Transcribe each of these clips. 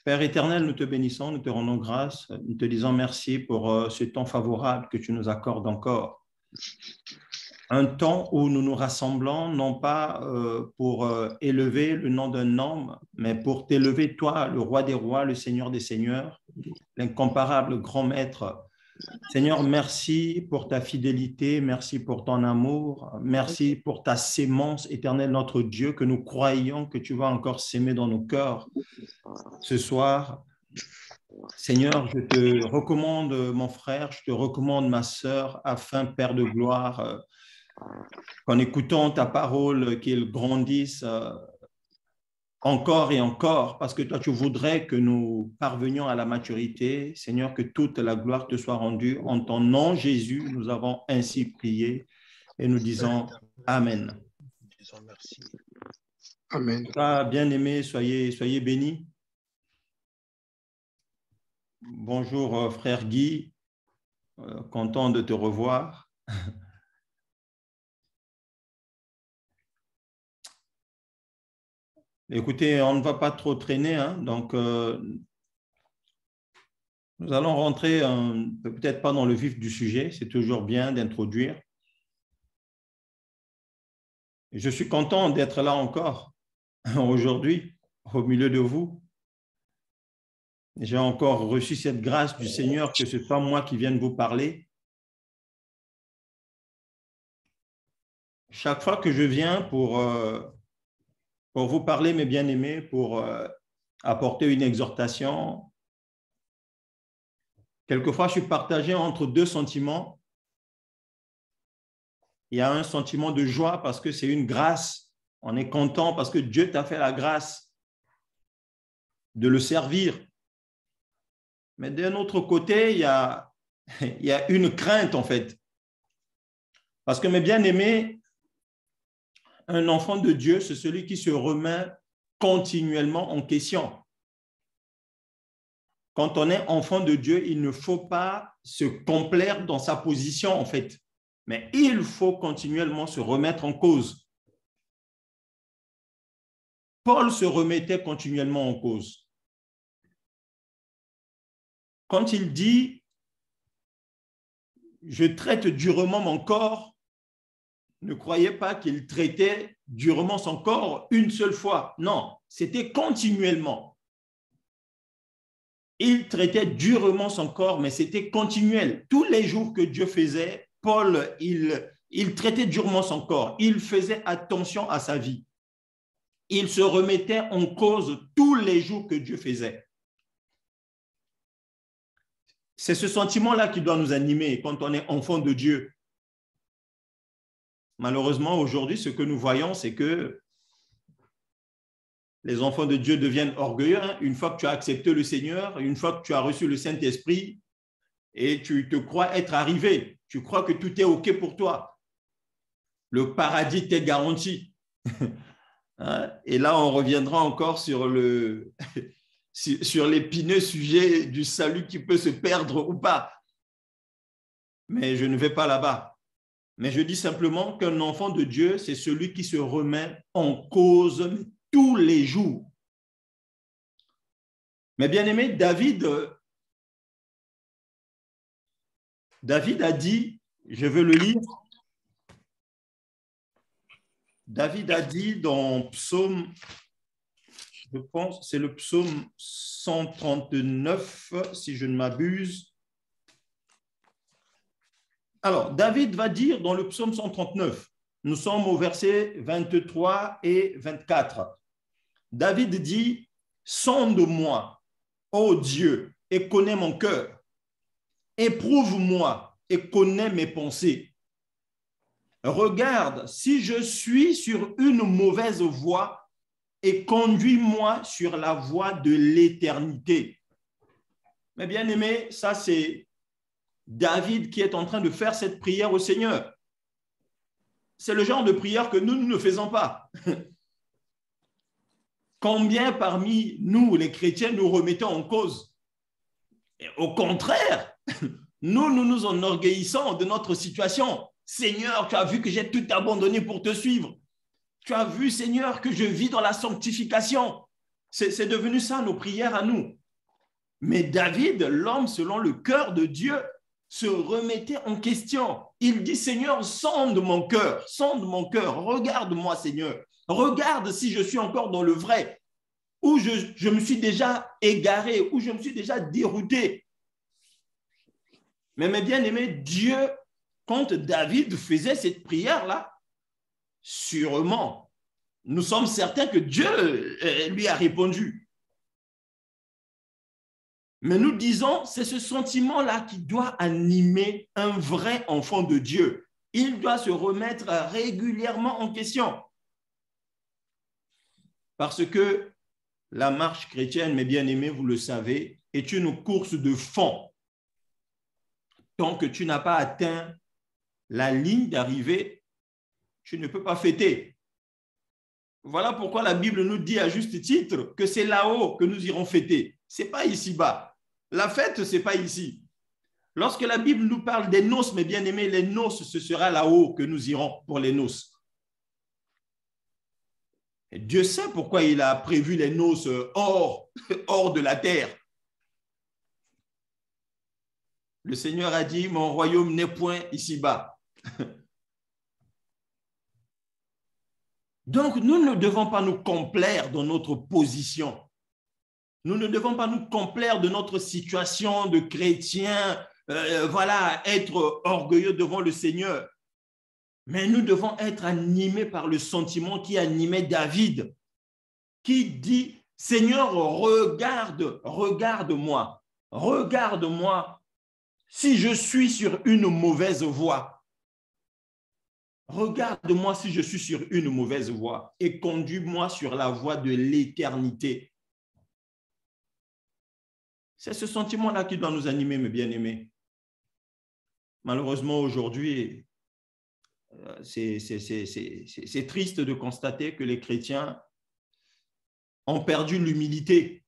Père éternel, nous te bénissons, nous te rendons grâce, nous te disons merci pour ce temps favorable que tu nous accordes encore. Un temps où nous nous rassemblons, non pas pour élever le nom d'un homme, mais pour t'élever, toi, le roi des rois, le Seigneur des seigneurs, l'incomparable grand maître. Seigneur, merci pour ta fidélité, merci pour ton amour, merci pour ta sémence éternelle, notre Dieu, que nous croyons que tu vas encore s'aimer dans nos cœurs. Ce soir, Seigneur, je te recommande mon frère, je te recommande ma sœur, afin, Père de gloire, qu'en écoutant ta parole, qu'ils grandissent encore et encore, parce que toi, tu voudrais que nous parvenions à la maturité. Seigneur, que toute la gloire te soit rendue. En ton nom, Jésus, nous avons ainsi prié et nous disons Amen. Amen. Bien-aimés, soyez bénis. Bonjour, frère Guy. Content de te revoir. Écoutez, on ne va pas trop traîner, hein, donc nous allons rentrer peut-être pas dans le vif du sujet, c'est toujours bien d'introduire. Je suis content d'être là encore aujourd'hui, au milieu de vous. J'ai encore reçu cette grâce du Seigneur que ce n'est pas moi qui vienne vous parler. Chaque fois que je viens pour vous parler, mes bien-aimés, pour apporter une exhortation, quelquefois je suis partagé entre deux sentiments. Il y a un sentiment de joie parce que c'est une grâce. On est content parce que Dieu t'a fait la grâce de le servir. Mais d'un autre côté, il y a une crainte en fait. Parce que mes bien-aimés, un enfant de Dieu, c'est celui qui se remet continuellement en question. Quand on est enfant de Dieu, il ne faut pas se complaire dans sa position en fait. Mais il faut continuellement se remettre en cause. Paul se remettait continuellement en cause. Quand il dit « je traite durement mon corps », ne croyez pas qu'il traitait durement son corps une seule fois. Non, c'était continuellement. Il traitait durement son corps, mais c'était continuel. Tous les jours que Dieu faisait, Paul, il traitait durement son corps. Il faisait attention à sa vie. Il se remettait en cause tous les jours que Dieu faisait. C'est ce sentiment-là qui doit nous animer quand on est enfant de Dieu. Malheureusement, aujourd'hui, ce que nous voyons, c'est que les enfants de Dieu deviennent orgueilleux. Une fois que tu as accepté le Seigneur, une fois que tu as reçu le Saint-Esprit et tu te crois être arrivé, tu crois que tout est OK pour toi. Le paradis t'est garanti. Et là, on reviendra encore sur l'épineux sujet du salut qui peut se perdre ou pas. Mais je ne vais pas là-bas. Mais je dis simplement qu'un enfant de Dieu, c'est celui qui se remet en cause tous les jours. Mais bien aimé, David a dit, je veux le lire, David a dit dans Psaume, je pense, c'est le Psaume 139, si je ne m'abuse. Alors, David va dire dans le Psaume 139, nous sommes au verset 23 et 24. David dit, « Sonde-moi, ô Dieu, et connais mon cœur. Éprouve-moi et connais mes pensées. Regarde si je suis sur une mauvaise voie et conduis-moi sur la voie de l'éternité. » Mais bien aimé, ça c'est David qui est en train de faire cette prière au Seigneur. C'est le genre de prière que nous ne faisons pas. Combien parmi nous, les chrétiens, nous remettons en cause? Et au contraire, nous nous enorgueillissons de notre situation. Seigneur, tu as vu que j'ai tout abandonné pour te suivre. Tu as vu, Seigneur, que je vis dans la sanctification. C'est devenu ça, nos prières à nous. Mais David, l'homme selon le cœur de Dieu, se remettait en question. Il dit, Seigneur, sonde mon cœur, regarde-moi, Seigneur. Regarde si je suis encore dans le vrai, ou je me suis déjà égaré, ou je me suis déjà dérouté. Mais mes bien-aimés, Dieu, quand David faisait cette prière-là, sûrement, nous sommes certains que Dieu lui a répondu. Mais nous disons, c'est ce sentiment-là qui doit animer un vrai enfant de Dieu. Il doit se remettre régulièrement en question. Parce que la marche chrétienne, mes bien-aimés, vous le savez, est une course de fond. Tant que tu n'as pas atteint la ligne d'arrivée, tu ne peux pas fêter. Voilà pourquoi la Bible nous dit à juste titre que c'est là-haut que nous irons fêter. Ce n'est pas ici-bas. La fête, ce n'est pas ici. Lorsque la Bible nous parle des noces, mes bien-aimés, les noces, ce sera là-haut que nous irons pour les noces. Et Dieu sait pourquoi il a prévu les noces hors de la terre. Le Seigneur a dit, mon royaume n'est point ici-bas. Donc, nous ne devons pas nous complaire dans notre position. Nous ne devons pas nous complaire de notre situation de chrétien, être orgueilleux devant le Seigneur. Mais nous devons être animés par le sentiment qui animait David, qui dit, Seigneur, regarde-moi si je suis sur une mauvaise voie. Regarde-moi si je suis sur une mauvaise voie et conduis-moi sur la voie de l'éternité. C'est ce sentiment-là qui doit nous animer, mes bien-aimés. Malheureusement, aujourd'hui, c'est triste de constater que les chrétiens ont perdu l'humilité.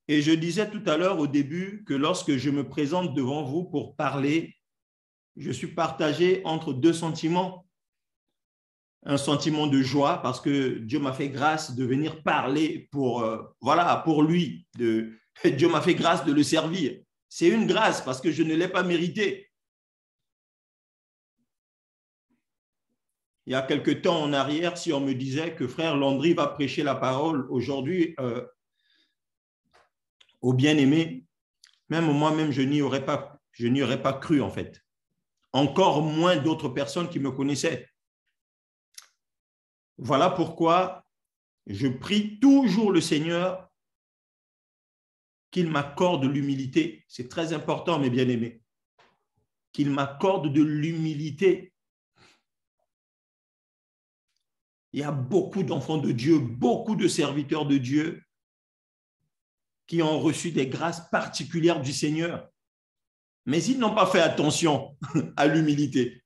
Et je disais tout à l'heure au début que lorsque je me présente devant vous pour parler, je suis partagé entre deux sentiments. Un sentiment de joie parce que Dieu m'a fait grâce de venir parler pour lui. Dieu m'a fait grâce de le servir. C'est une grâce parce que je ne l'ai pas mérité. Il y a quelque temps en arrière, si on me disait que frère Landry va prêcher la parole aujourd'hui aux bien-aimés, même moi-même, je n'y aurais pas cru en fait. Encore moins d'autres personnes qui me connaissaient. Voilà pourquoi je prie toujours le Seigneur qu'il m'accorde l'humilité. C'est très important, mes bien-aimés. Qu'il m'accorde de l'humilité. Il y a beaucoup d'enfants de Dieu, beaucoup de serviteurs de Dieu qui ont reçu des grâces particulières du Seigneur. Mais ils n'ont pas fait attention à l'humilité.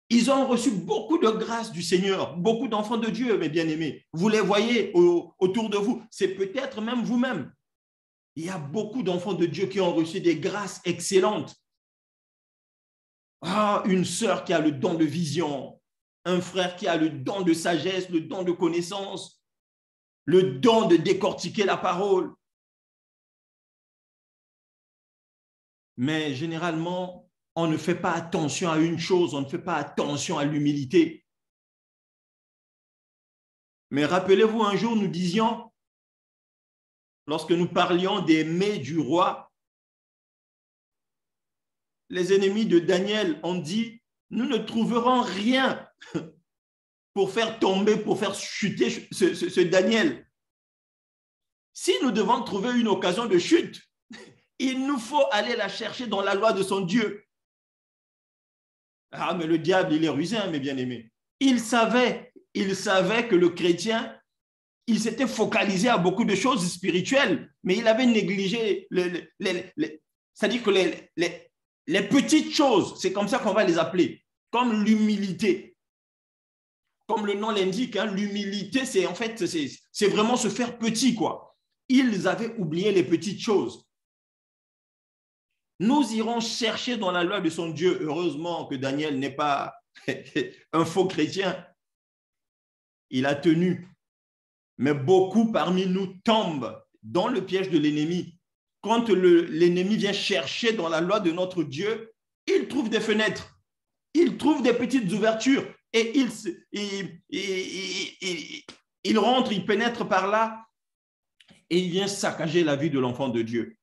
Ils ont reçu beaucoup de grâces du Seigneur, beaucoup d'enfants de Dieu, mes bien-aimés. Vous les voyez autour de vous. C'est peut-être même vous-même. Il y a beaucoup d'enfants de Dieu qui ont reçu des grâces excellentes. Une sœur qui a le don de vision, un frère qui a le don de sagesse, le don de connaissance, le don de décortiquer la parole. Mais généralement, on ne fait pas attention à une chose, on ne fait pas attention à l'humilité. Mais rappelez-vous, un jour, nous disions, lorsque nous parlions des mets du roi, les ennemis de Daniel ont dit, nous ne trouverons rien pour faire tomber, pour faire chuter ce Daniel. Si nous devons trouver une occasion de chute, il nous faut aller la chercher dans la loi de son Dieu. Mais le diable, il est rusé, mes bien-aimés. Il savait que le chrétien, il s'était focalisé à beaucoup de choses spirituelles, mais il avait négligé, c'est-à-dire que les petites choses, c'est comme ça qu'on va les appeler, comme l'humilité. Comme le nom l'indique, l'humilité, c'est vraiment se faire petit, quoi. Ils avaient oublié les petites choses. Nous irons chercher dans la loi de son Dieu. Heureusement que Daniel n'est pas un faux chrétien. il a tenu. Mais beaucoup parmi nous tombent dans le piège de l'ennemi. Quand l'ennemi vient chercher dans la loi de notre Dieu, il trouve des fenêtres, il trouve des petites ouvertures et il rentre, il pénètre par là et il vient saccager la vie de l'enfant de Dieu.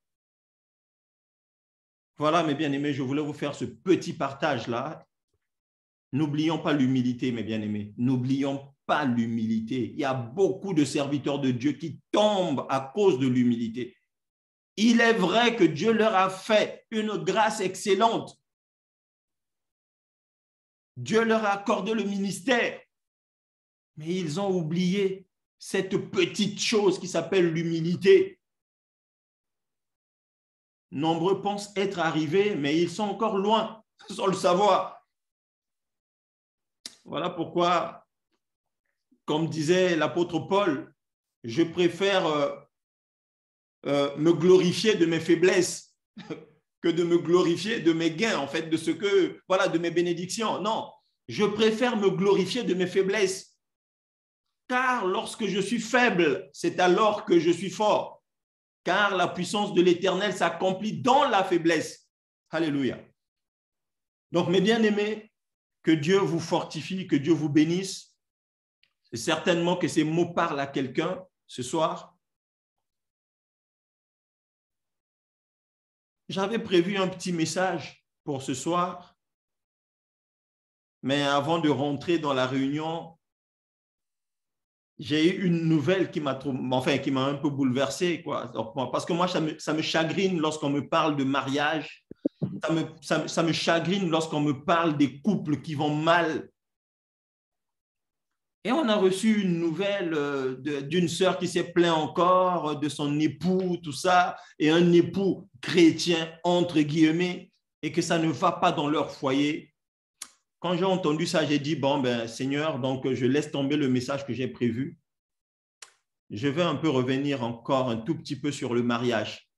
Voilà, mes bien-aimés, je voulais vous faire ce petit partage-là. N'oublions pas l'humilité, mes bien-aimés. N'oublions pas l'humilité. Il y a beaucoup de serviteurs de Dieu qui tombent à cause de l'humilité. Il est vrai que Dieu leur a fait une grâce excellente. Dieu leur a accordé le ministère. Mais ils ont oublié cette petite chose qui s'appelle l'humilité. Nombreux pensent être arrivés, mais ils sont encore loin, sans le savoir. Voilà pourquoi, comme disait l'apôtre Paul, je préfère me glorifier de mes faiblesses que de me glorifier de mes gains, en fait, de ce que, voilà, de mes bénédictions. Non, je préfère me glorifier de mes faiblesses. Car lorsque je suis faible, c'est alors que je suis fort. Car la puissance de l'Éternel s'accomplit dans la faiblesse. Alléluia. Donc, mes bien-aimés, que Dieu vous fortifie, que Dieu vous bénisse. C'est certainement que ces mots parlent à quelqu'un ce soir. J'avais prévu un petit message pour ce soir, mais avant de rentrer dans la réunion, j'ai eu une nouvelle qui m'a un peu bouleversé, quoi. Parce que moi, ça me chagrine lorsqu'on me parle de mariage. Ça me chagrine lorsqu'on me parle des couples qui vont mal. Et on a reçu une nouvelle d'une sœur qui s'est plaint encore de son époux, tout ça, et un époux chrétien, entre guillemets, et que ça ne va pas dans leur foyer. Quand j'ai entendu ça, j'ai dit, bon, ben, Seigneur, donc je laisse tomber le message que j'ai prévu. Je vais un peu revenir encore un tout petit peu sur le mariage.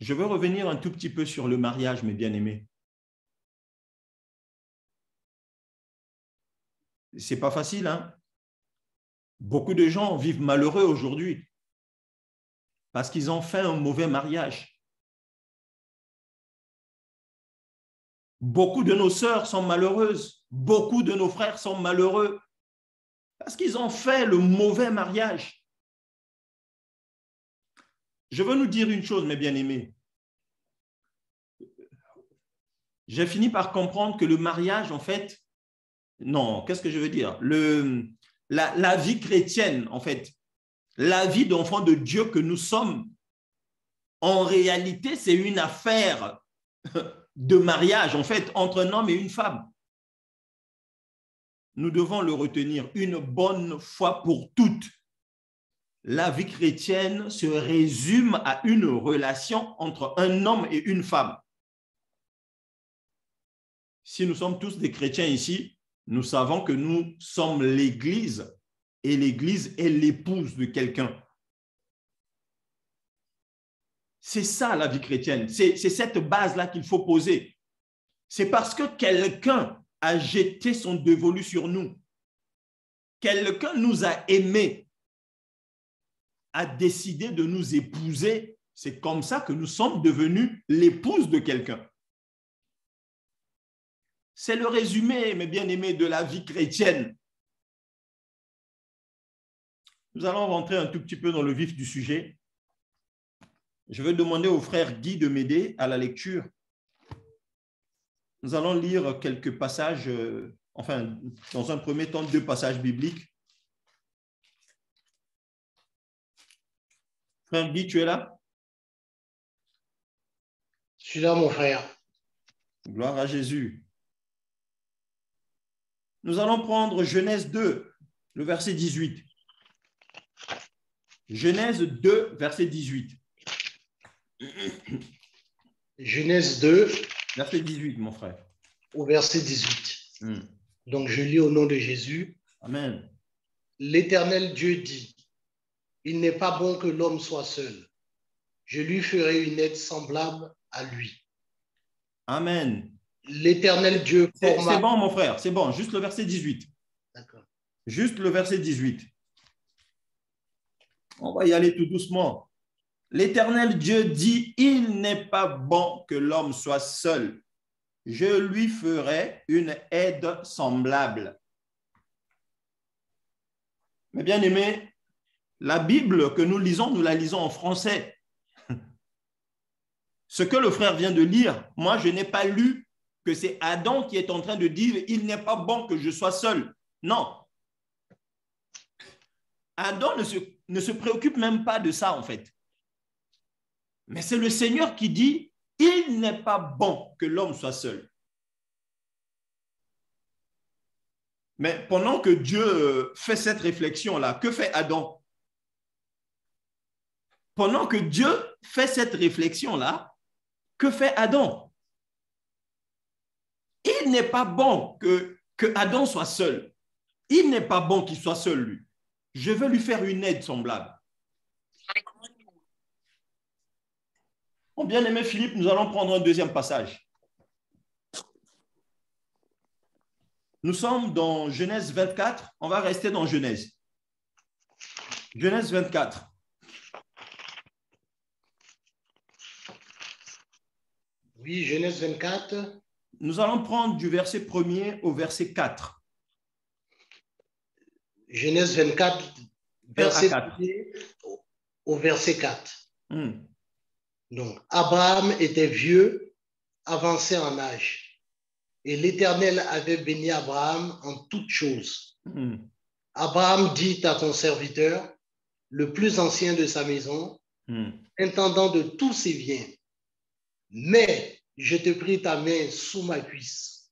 Je veux revenir un tout petit peu sur le mariage, mes bien-aimés. C'est pas facile, hein? Beaucoup de gens vivent malheureux aujourd'hui parce qu'ils ont fait un mauvais mariage. Beaucoup de nos sœurs sont malheureuses, beaucoup de nos frères sont malheureux parce qu'ils ont fait le mauvais mariage. Je veux nous dire une chose, mes bien-aimés. J'ai fini par comprendre que le mariage, en fait, non, qu'est-ce que je veux dire? La vie chrétienne, en fait, la vie d'enfant de Dieu que nous sommes, en réalité, c'est une affaire de mariage, en fait, entre un homme et une femme. Nous devons le retenir une bonne fois pour toutes. La vie chrétienne se résume à une relation entre un homme et une femme. Si nous sommes tous des chrétiens ici, nous savons que nous sommes l'Église et l'Église est l'épouse de quelqu'un. C'est ça la vie chrétienne, c'est cette base-là qu'il faut poser. C'est parce que quelqu'un a jeté son dévolu sur nous. Quelqu'un nous a aimés, a décidé de nous épouser. C'est comme ça que nous sommes devenus l'épouse de quelqu'un. C'est le résumé, mes bien-aimés, de la vie chrétienne. Nous allons rentrer un tout petit peu dans le vif du sujet. Je vais demander au frère Guy de m'aider à la lecture. Nous allons lire quelques passages, dans un premier temps, 2 passages bibliques. Frère Guy, tu es là? Je suis là, mon frère. Gloire à Jésus. Nous allons prendre Genèse 2, le verset 18. Genèse 2, verset 18. Genèse 2, verset 18, mon frère. Au verset 18. Donc, je lis au nom de Jésus. Amen. L'Éternel Dieu dit, « Il n'est pas bon que l'homme soit seul. Je lui ferai une aide semblable à lui. » Amen. L'Éternel Dieu forma... C'est bon, mon frère, c'est bon. Juste le verset 18. Juste le verset 18. On va y aller tout doucement. L'Éternel Dieu dit, il n'est pas bon que l'homme soit seul. Je lui ferai une aide semblable. Mais bien aimé, la Bible que nous la lisons en français. Ce que le frère vient de lire, moi, je n'ai pas lu que c'est Adam qui est en train de dire « il n'est pas bon que je sois seul ». Non. Adam ne se préoccupe même pas de ça, en fait. Mais c'est le Seigneur qui dit « il n'est pas bon que l'homme soit seul ». Mais pendant que Dieu fait cette réflexion-là, que fait Adam? Pendant que Dieu fait cette réflexion-là, que fait Adam? Il n'est pas bon que Adam soit seul. Il n'est pas bon qu'il soit seul, lui. Je veux lui faire une aide semblable. Mon bien-aimé Philippe, nous allons prendre un deuxième passage. Nous sommes dans Genèse 24. On va rester dans Genèse. Genèse 24. Oui, Genèse 24. Nous allons prendre du verset 1er au verset 4. Genèse 24, verset 1er au verset 4. Donc, Abraham était vieux, avancé en âge, et l'Éternel avait béni Abraham en toutes choses. Abraham dit à son serviteur, le plus ancien de sa maison, intendant de tous ses biens, mais je te prie ta main sous ma cuisse,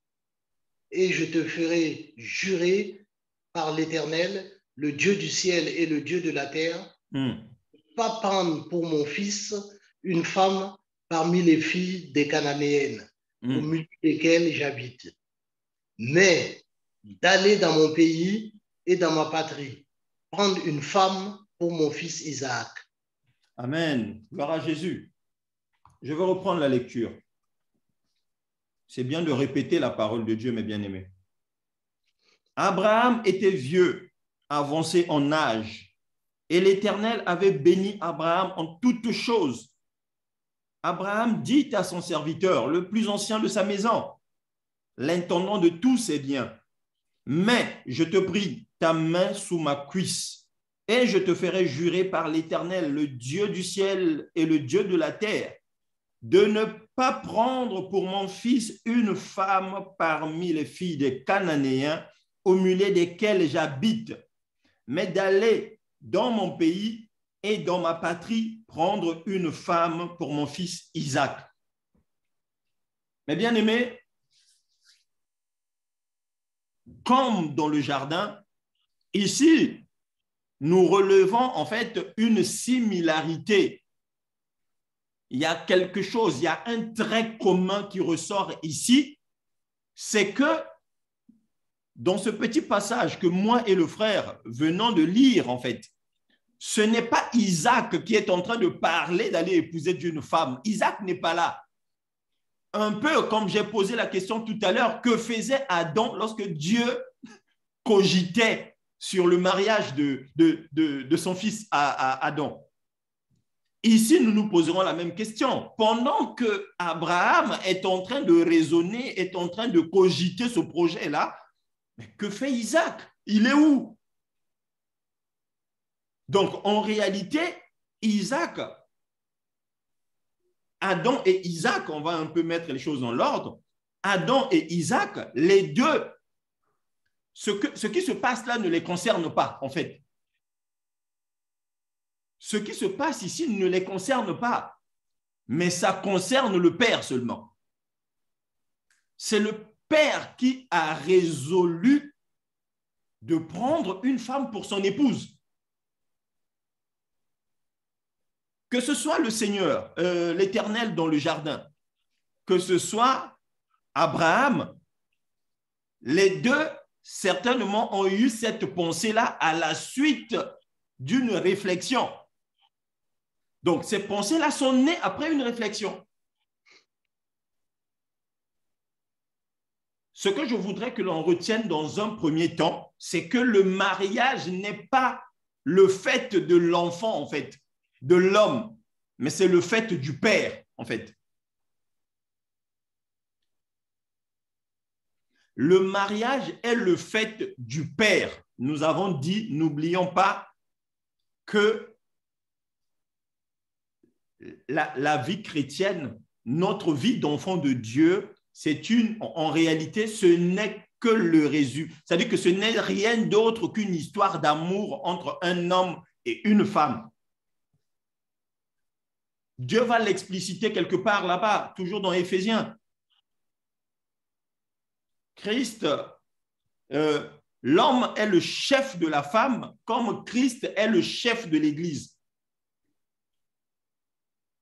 et je te ferai jurer par l'Éternel, le Dieu du ciel et le Dieu de la terre, pas prendre pour mon fils une femme parmi les filles des Cananéennes, au milieu desquelles j'habite, mais d'aller dans mon pays et dans ma patrie, prendre une femme pour mon fils Isaac. Amen. Gloire à Jésus. Je vais reprendre la lecture. C'est bien de répéter la parole de Dieu, mes bien-aimés. Abraham était vieux, avancé en âge, et l'Éternel avait béni Abraham en toutes choses. Abraham dit à son serviteur, le plus ancien de sa maison, l'intendant de tous ses biens, mais je te prie, ta main sous ma cuisse, et je te ferai jurer par l'Éternel, le Dieu du ciel et le Dieu de la terre, de ne pas prendre pour mon fils une femme parmi les filles des Cananéens, au milieu desquels j'habite, mais d'aller dans mon pays et dans ma patrie prendre une femme pour mon fils Isaac. Mes bien-aimés, comme dans le jardin, ici, nous relevons en fait une similarité. Il y a quelque chose, il y a un trait commun qui ressort ici, c'est que dans ce petit passage que moi et le frère venons de lire, en fait, ce n'est pas Isaac qui est en train de parler d'aller épouser d'une femme. Isaac n'est pas là. Un peu comme j'ai posé la question tout à l'heure, que faisait Adam lorsque Dieu cogitait sur le mariage de son fils à Adam? Ici, nous nous poserons la même question. Pendant que Abraham est en train de raisonner, est en train de cogiter ce projet-là, mais que fait Isaac? Il est où? Donc, en réalité, Isaac, Adam et Isaac, on va un peu mettre les choses dans l'ordre, Adam et Isaac, les deux, ce qui se passe là ne les concerne pas, en fait. Ce qui se passe ici ne les concerne pas, mais ça concerne le père seulement. C'est le père qui a résolu de prendre une femme pour son épouse. Que ce soit le Seigneur, l'Éternel dans le jardin, que ce soit Abraham, les deux certainement ont eu cette pensée-là à la suite d'une réflexion. Donc, ces pensées-là sont nées après une réflexion. ce que je voudrais que l'on retienne dans un premier temps, c'est que le mariage n'est pas le fait de l'enfant, en fait, de l'homme, mais c'est le fait du père, en fait. Le mariage est le fait du père. Nous avons dit, n'oublions pas que la vie chrétienne, notre vie d'enfant de Dieu, en réalité, ce n'est que le résultat. C'est-à-dire que ce n'est rien d'autre qu'une histoire d'amour entre un homme et une femme. Dieu va l'expliciter quelque part là-bas, toujours dans Éphésiens. Christ, l'homme est le chef de la femme, comme Christ est le chef de l'Église.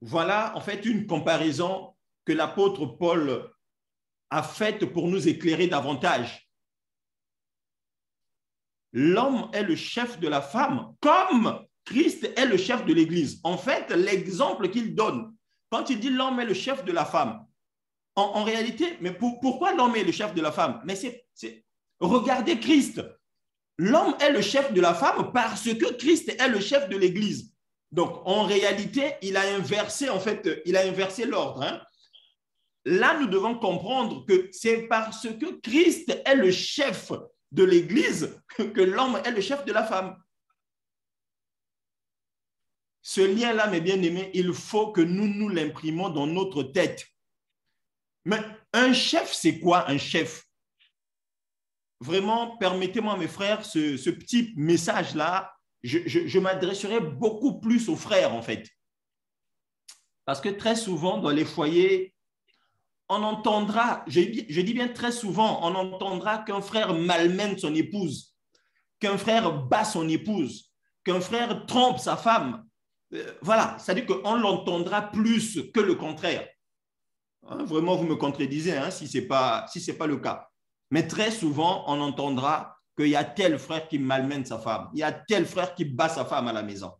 Voilà en fait une comparaison que l'apôtre Paul a faite pour nous éclairer davantage. L'homme est le chef de la femme, comme Christ est le chef de l'Église. En fait, l'exemple qu'il donne, quand il dit l'homme est le chef de la femme, en réalité, mais pourquoi l'homme est le chef de la femme? Mais regardez Christ. L'homme est le chef de la femme parce que Christ est le chef de l'Église. Donc, en réalité, il a inversé l'ordre. Hein. Là, nous devons comprendre que c'est parce que Christ est le chef de l'Église que l'homme est le chef de la femme. Ce lien-là, mes bien-aimés, il faut que nous l'imprimons dans notre tête. Mais un chef, c'est quoi un chef? Vraiment, permettez-moi, mes frères, ce petit message-là, je m'adresserai beaucoup plus aux frères, en fait. Parce que très souvent, dans les foyers, on entendra, je dis bien très souvent, on entendra qu'un frère malmène son épouse, qu'un frère bat son épouse, qu'un frère trompe sa femme. Voilà, c'est-à-dire qu'on l'entendra plus que le contraire. Hein, vraiment, vous me contredisez hein, si ce n'est pas le cas. Mais très souvent, on entendra qu'il y a tel frère qui malmène sa femme, il y a tel frère qui bat sa femme à la maison.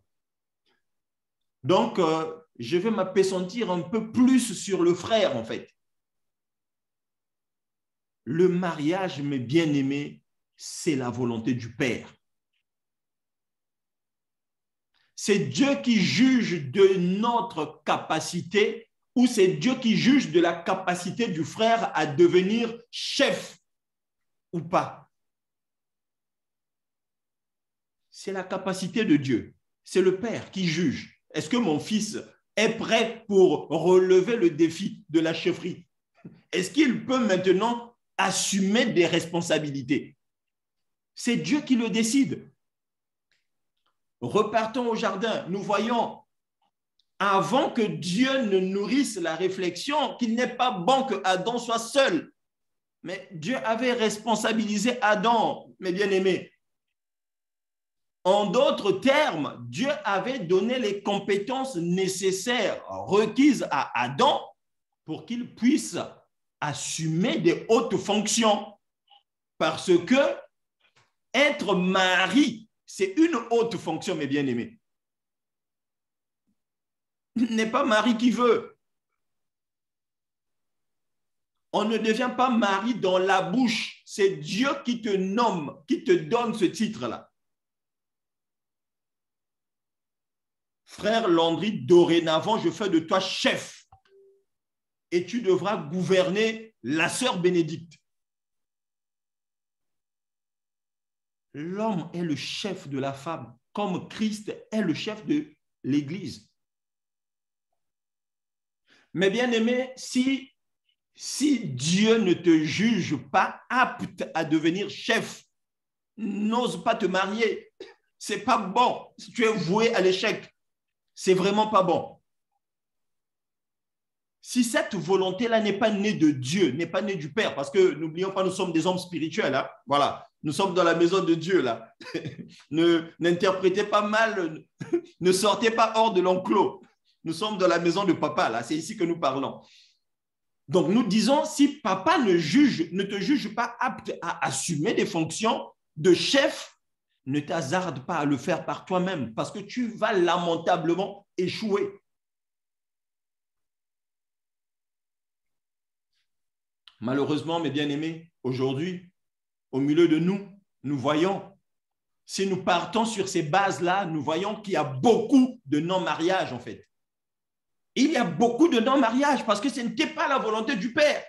Donc, je vais m'appesantir un peu plus sur le frère, en fait. Le mariage, mes bien-aimés, c'est la volonté du Père. C'est Dieu qui juge de notre capacité ou c'est Dieu qui juge de la capacité du frère à devenir chef ou pas. C'est la capacité de Dieu. C'est le Père qui juge. Est-ce que mon fils est prêt pour relever le défi de la chefferie? Est-ce qu'il peut maintenant assumer des responsabilités? C'est Dieu qui le décide. Repartons au jardin. Nous voyons, avant que Dieu ne nourrisse la réflexion, qu'il n'est pas bon que Adam soit seul. Mais Dieu avait responsabilisé Adam, mes bien-aimés. En d'autres termes, Dieu avait donné les compétences nécessaires requises à Adam pour qu'il puisse assumer des hautes fonctions. Parce que être mari, c'est une haute fonction, mes bien-aimés. N'est pas mari qui veut. On ne devient pas mari dans la bouche. C'est Dieu qui te nomme, qui te donne ce titre-là. Frère Landry, dorénavant, je fais de toi chef. Et tu devras gouverner la sœur Bénédicte. L'homme est le chef de la femme, comme Christ est le chef de l'Église. Mais bien aimé, si Dieu ne te juge pas apte à devenir chef, n'ose pas te marier. Ce n'est pas bon. Si tu es voué à l'échec, c'est vraiment pas bon. Si cette volonté-là n'est pas née de Dieu, n'est pas née du Père, parce que n'oublions pas, nous sommes des hommes spirituels. Hein? Voilà, nous sommes dans la maison de Dieu. Là. N'interprétez pas mal, ne sortez pas hors de l'enclos. Nous sommes dans la maison de papa, là. C'est ici que nous parlons. Donc, nous disons, si papa ne te juge pas apte à assumer des fonctions de chef, ne t'hasarde pas à le faire par toi-même parce que tu vas lamentablement échouer. Malheureusement, mes bien-aimés, Aujourd'hui, au milieu de nous, nous voyons, si nous partons sur ces bases-là, nous voyons qu'il y a beaucoup de non-mariage en fait. Il y a beaucoup de non-mariage parce que ce n'était pas la volonté du Père.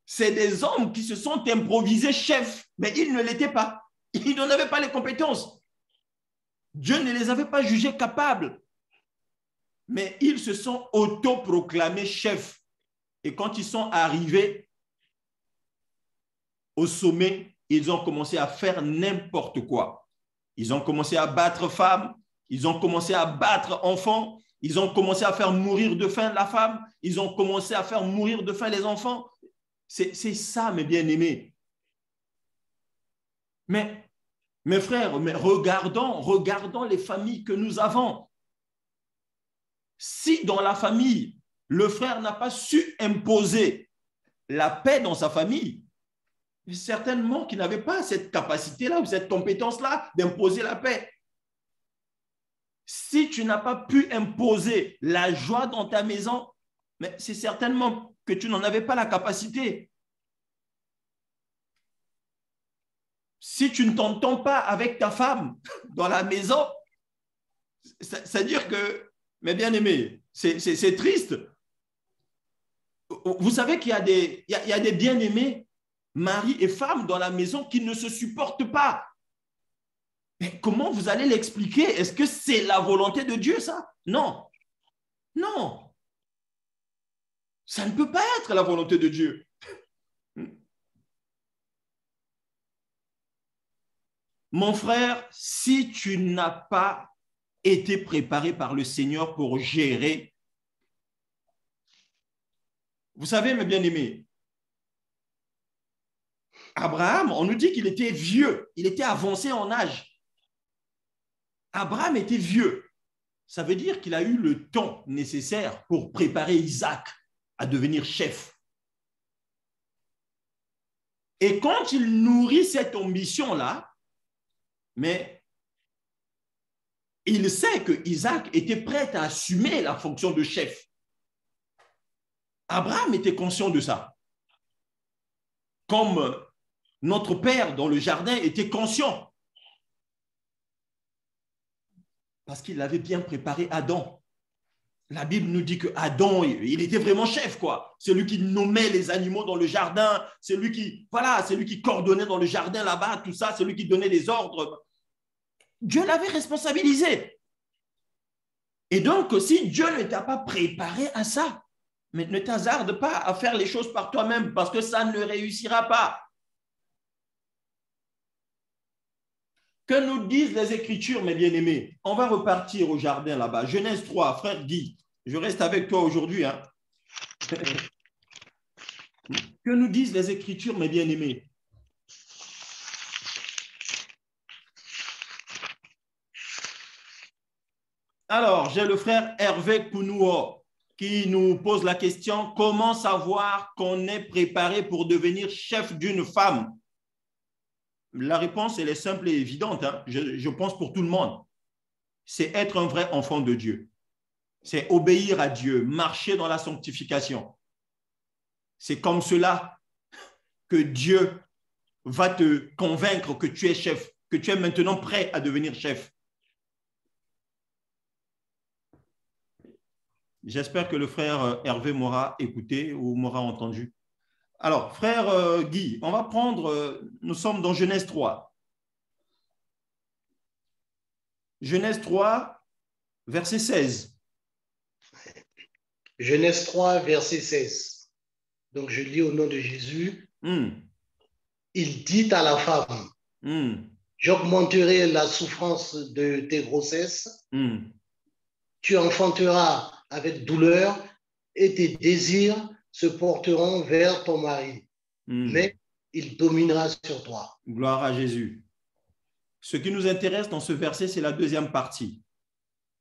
C'est des hommes qui se sont improvisés chefs, mais ils ne l'étaient pas. Ils n'en avaient pas les compétences. Dieu ne les avait pas jugés capables. Mais ils se sont autoproclamés chefs. Et quand ils sont arrivés au sommet, ils ont commencé à faire n'importe quoi. Ils ont commencé à battre femmes, ils ont commencé à battre enfants, ils ont commencé à faire mourir de faim la femme, ils ont commencé à faire mourir de faim les enfants. C'est ça, mes bien-aimés. Mais, mes frères, regardons les familles que nous avons. Si dans la famille, le frère n'a pas su imposer la paix dans sa famille, certainement qu'il n'avait pas cette capacité-là ou cette compétence-là d'imposer la paix. Si tu n'as pas pu imposer la joie dans ta maison, mais c'est certainement que tu n'en avais pas la capacité. Si tu ne t'entends pas avec ta femme dans la maison, c'est-à-dire que, mes bien-aimés, c'est triste. Vous savez qu'il y a des bien-aimés, mari et femme dans la maison qui ne se supportent pas. Mais comment vous allez l'expliquer? Est-ce que c'est la volonté de Dieu, ça? Non. Non. Ça ne peut pas être la volonté de Dieu. Mon frère, si tu n'as pas été préparé par le Seigneur pour gérer, vous savez, mes bien-aimés, Abraham, on nous dit qu'il était vieux, il était avancé en âge. Abraham était vieux. Ça veut dire qu'il a eu le temps nécessaire pour préparer Isaac à devenir chef. Et quand il nourrit cette ambition-là, mais il sait que Isaac était prêt à assumer la fonction de chef. Abraham était conscient de ça. Comme notre père dans le jardin était conscient. Parce qu'il avait bien préparé Adam. La Bible nous dit que Adam, il était vraiment chef, quoi. C'est lui qui nommait les animaux dans le jardin, c'est lui qui coordonnait dans le jardin là-bas, tout ça, c'est lui qui donnait les ordres. Dieu l'avait responsabilisé. Et donc, si Dieu ne t'a pas préparé à ça, mais ne t'hasarde pas à faire les choses par toi-même parce que ça ne réussira pas. Que nous disent les Écritures, mes bien-aimés? On va repartir au jardin là-bas. Genèse 3, frère Guy, je reste avec toi aujourd'hui. Hein. Que nous disent les Écritures, mes bien-aimés? Alors, j'ai le frère Hervé Kounouo qui nous pose la question, comment savoir qu'on est préparé pour devenir chef d'une femme? La réponse, elle est simple et évidente. Hein. Je pense pour tout le monde. C'est être un vrai enfant de Dieu. C'est obéir à Dieu, marcher dans la sanctification. C'est comme cela que Dieu va te convaincre que tu es chef, que tu es maintenant prêt à devenir chef. J'espère que le frère Hervé m'aura écouté ou m'aura entendu. Alors, frère Guy, on va prendre, nous sommes dans Genèse 3. Genèse 3, verset 16. Genèse 3, verset 16. Donc, je lis au nom de Jésus. Il dit à la femme, j'augmenterai la souffrance de tes grossesses. Tu enfanteras avec douleur et tes désirs se porteront vers ton mari, mais il dominera sur toi. Gloire à Jésus. Ce qui nous intéresse dans ce verset, c'est la deuxième partie.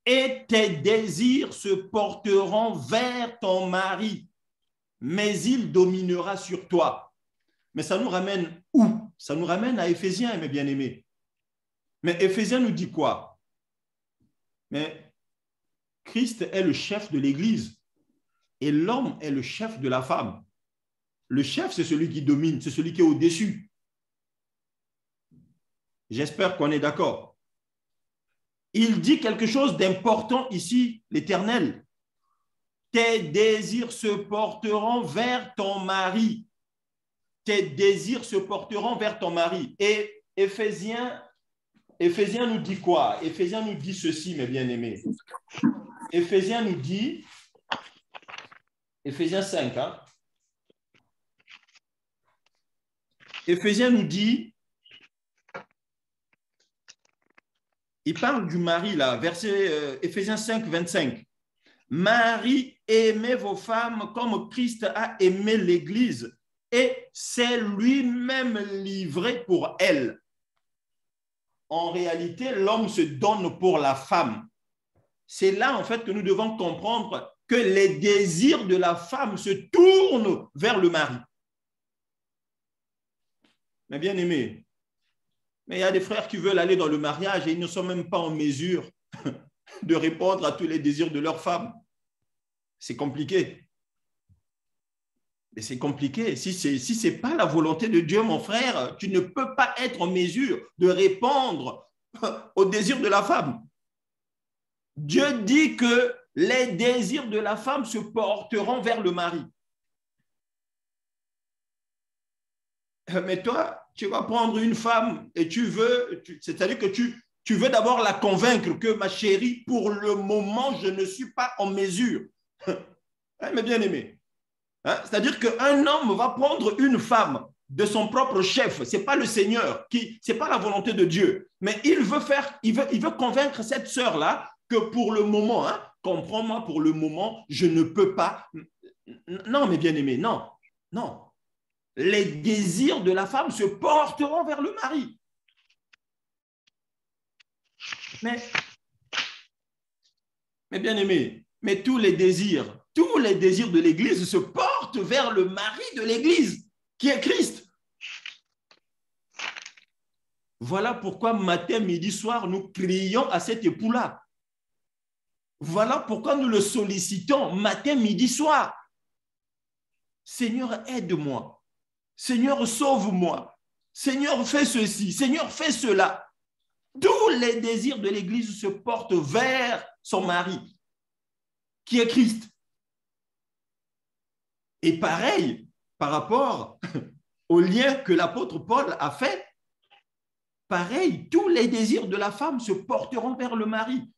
Et tes désirs se porteront vers ton mari, mais il dominera sur toi. Mais ça nous ramène où? Ça nous ramène à Éphésiens, mes bien-aimés. Mais Éphésiens nous dit quoi? Mais Christ est le chef de l'Église et l'homme est le chef de la femme. Le chef, c'est celui qui domine, c'est celui qui est au-dessus. J'espère qu'on est d'accord. Il dit quelque chose d'important ici, l'Éternel. Tes désirs se porteront vers ton mari. Tes désirs se porteront vers ton mari. Et Éphésiens nous dit quoi? Éphésiens nous dit ceci, mes bien-aimés. Éphésiens nous dit, Éphésiens 5, hein? Éphésiens nous dit, il parle du mari là, verset Éphésiens 5, 25. Marie, aimez vos femmes comme Christ a aimé l'Église et s'est lui-même livré pour elle. En réalité, l'homme se donne pour la femme. C'est là, en fait, que nous devons comprendre que les désirs de la femme se tournent vers le mari. Mais bien aimé, mais il y a des frères qui veulent aller dans le mariage et ils ne sont même pas en mesure de répondre à tous les désirs de leur femme. C'est compliqué. Mais c'est compliqué. Si ce n'est pas la volonté de Dieu, mon frère, tu ne peux pas être en mesure de répondre aux désirs de la femme. Dieu dit que les désirs de la femme se porteront vers le mari. Mais toi, tu vas prendre une femme et c'est-à-dire que tu veux d'abord la convaincre que ma chérie, pour le moment, je ne suis pas en mesure. Mais bien aimé, hein? C'est-à-dire qu'un homme va prendre une femme de son propre chef. Ce n'est pas le Seigneur, ce n'est pas la volonté de Dieu. Mais il veut convaincre cette sœur-là que pour le moment, hein, comprends-moi, pour le moment, je ne peux pas. Non, mes bien-aimés, non, non. Les désirs de la femme se porteront vers le mari. Mais bien-aimés, mais tous les désirs de l'Église se portent vers le mari de l'Église, qui est Christ. Voilà pourquoi matin, midi, soir, nous crions à cet époux-là. Voilà pourquoi nous le sollicitons matin, midi, soir. Seigneur, aide-moi. Seigneur, sauve-moi. Seigneur, fais ceci. Seigneur, fais cela. Tous les désirs de l'Église se portent vers son mari, qui est Christ. Et pareil, par rapport au lien que l'apôtre Paul a fait, pareil, tous les désirs de la femme se porteront vers le mari.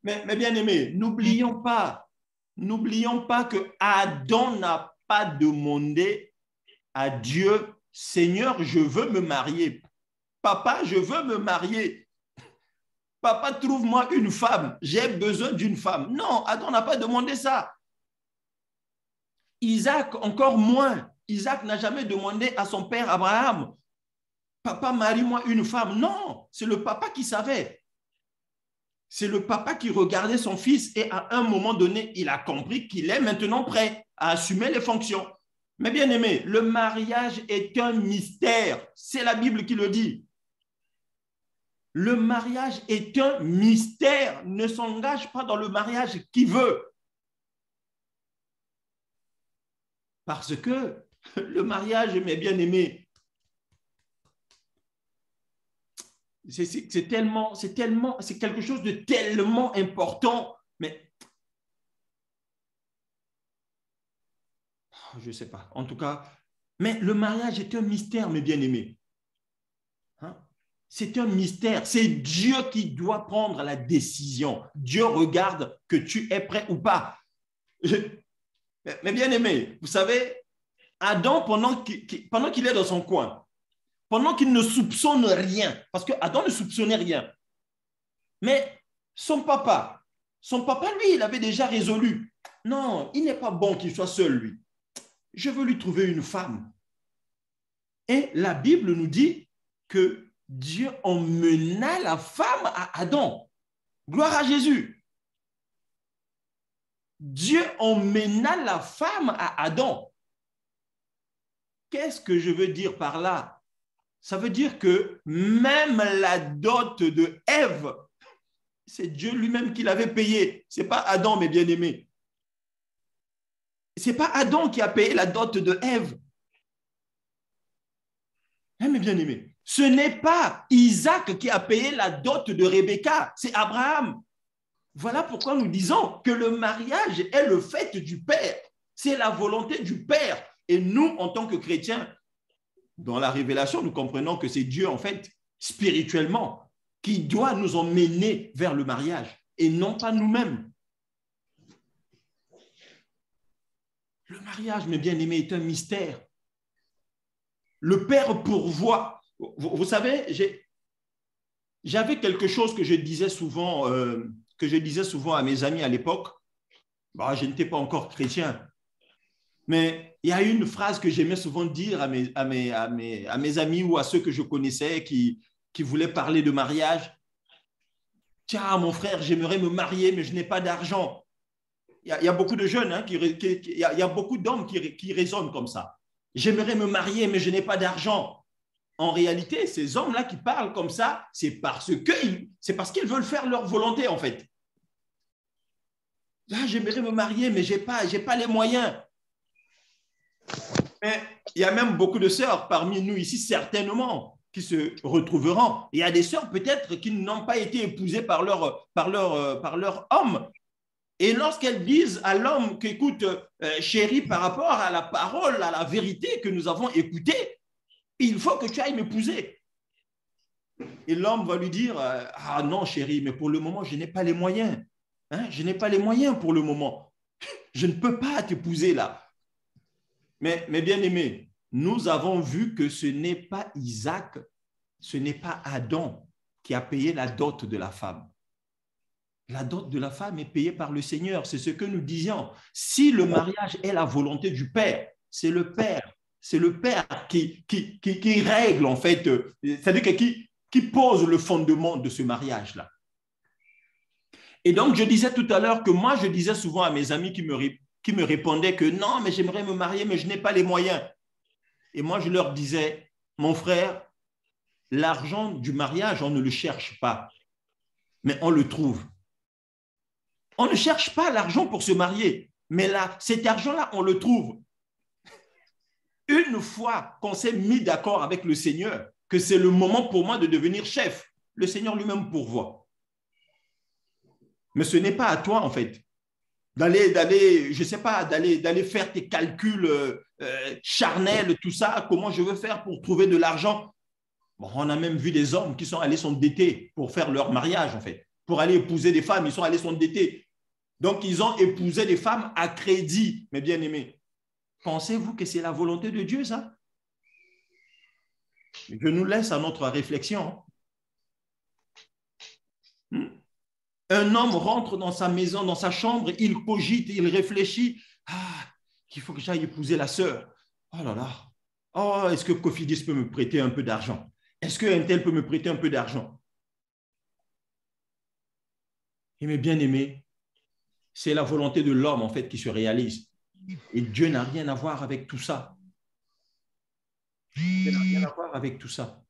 Mais bien aimé, n'oublions pas que Adam n'a pas demandé à Dieu, Seigneur, je veux me marier. Papa, je veux me marier. Papa, trouve-moi une femme. J'ai besoin d'une femme. Non, Adam n'a pas demandé ça. Isaac, encore moins. Isaac n'a jamais demandé à son père Abraham, papa, marie-moi une femme. Non, c'est le papa qui savait. C'est le papa qui regardait son fils et à un moment donné, il a compris qu'il est maintenant prêt à assumer les fonctions. Mais bien aimé, le mariage est un mystère. C'est la Bible qui le dit. Le mariage est un mystère. Ne s'engage pas dans le mariage qui veut. Parce que le mariage, mes bien-aimés, c'est quelque chose de tellement important, mais je ne sais pas. En tout cas, mais le mariage est un mystère, mes bien-aimés. Hein? C'est un mystère. C'est Dieu qui doit prendre la décision. Dieu regarde que tu es prêt ou pas. Mais bien aimé, vous savez, Adam, pendant qu'il est dans son coin, pendant qu'il ne soupçonne rien, parce que Adam ne soupçonnait rien, mais son papa, lui, il avait déjà résolu. Non, il n'est pas bon qu'il soit seul, lui. Je veux lui trouver une femme. Et la Bible nous dit que Dieu emmena la femme à Adam. Gloire à Jésus. Dieu emmena la femme à Adam. Qu'est-ce que je veux dire par là? Ça veut dire que même la dot de Ève, c'est Dieu lui-même qui l'avait payée. Ce n'est pas Adam, mes bien-aimés. Ce n'est pas Adam qui a payé la dot de Ève. Mes bien-aimés, ce n'est pas Isaac qui a payé la dot de Rebecca, c'est Abraham. Voilà pourquoi nous disons que le mariage est le fait du Père. C'est la volonté du Père. Et nous, en tant que chrétiens, dans la révélation, nous comprenons que c'est Dieu, en fait, spirituellement, qui doit nous emmener vers le mariage et non pas nous-mêmes. Le mariage, mes bien-aimés, est un mystère. Le Père pourvoit. Vous savez, j'avais quelque chose que je disais souvent à mes amis à l'époque. Bah, je n'étais pas encore chrétien. Mais il y a une phrase que j'aimais souvent dire à mes amis ou à ceux que je connaissais qui voulaient parler de mariage. Tiens, mon frère, j'aimerais me marier, mais je n'ai pas d'argent. Il y a beaucoup de jeunes, hein, il y a beaucoup d'hommes qui raisonnent comme ça. J'aimerais me marier, mais je n'ai pas d'argent. En réalité, ces hommes-là qui parlent comme ça, c'est parce qu'ils veulent faire leur volonté, en fait. Là, j'aimerais me marier, mais je n'ai pas les moyens. Mais il y a même beaucoup de sœurs parmi nous ici, certainement, qui se retrouveront. Il y a des sœurs peut-être qui n'ont pas été épousées par leur homme. Et lorsqu'elles disent à l'homme qu'écoute, chéri, par rapport à la parole, à la vérité que nous avons écoutée, il faut que tu ailles m'épouser. Et l'homme va lui dire, ah non, chéri, mais pour le moment, je n'ai pas les moyens. Hein? Je n'ai pas les moyens pour le moment. Je ne peux pas t'épouser là. Mais bien aimé, nous avons vu que ce n'est pas Isaac, ce n'est pas Adam qui a payé la dot de la femme. La dot de la femme est payée par le Seigneur. C'est ce que nous disions. Si le mariage est la volonté du Père, c'est le Père. C'est le Père qui règle, en fait, c'est-à-dire qui pose le fondement de ce mariage-là. Et donc, je disais tout à l'heure que moi, je disais souvent à mes amis qui me répondaient que non, mais j'aimerais me marier, mais je n'ai pas les moyens. Et moi, je leur disais, mon frère, l'argent du mariage, on ne le cherche pas, mais on le trouve. On ne cherche pas l'argent pour se marier, mais là, cet argent-là, on le trouve. Une fois qu'on s'est mis d'accord avec le Seigneur, que c'est le moment pour moi de devenir chef, le Seigneur lui-même pourvoit. Mais ce n'est pas à toi, en fait, d'aller, je sais pas, d'aller faire tes calculs charnels, tout ça, comment je veux faire pour trouver de l'argent. Bon, on a même vu des hommes qui sont allés s'endetter pour faire leur mariage, en fait. Pour aller épouser des femmes, ils sont allés s'endetter. Donc, ils ont épousé des femmes à crédit, mes bien-aimés. Pensez-vous que c'est la volonté de Dieu, ça? Je nous laisse à notre réflexion. Un homme rentre dans sa maison, dans sa chambre, il cogite, il réfléchit. Ah, il faut que j'aille épouser la sœur. Oh là là. Oh, est-ce que Cofidis peut me prêter un peu d'argent? Est-ce qu'un tel peut me prêter un peu d'argent? Et mes bien-aimés, c'est la volonté de l'homme, en fait, qui se réalise. Et Dieu n'a rien à voir avec tout ça. Dieu n'a rien à voir avec tout ça.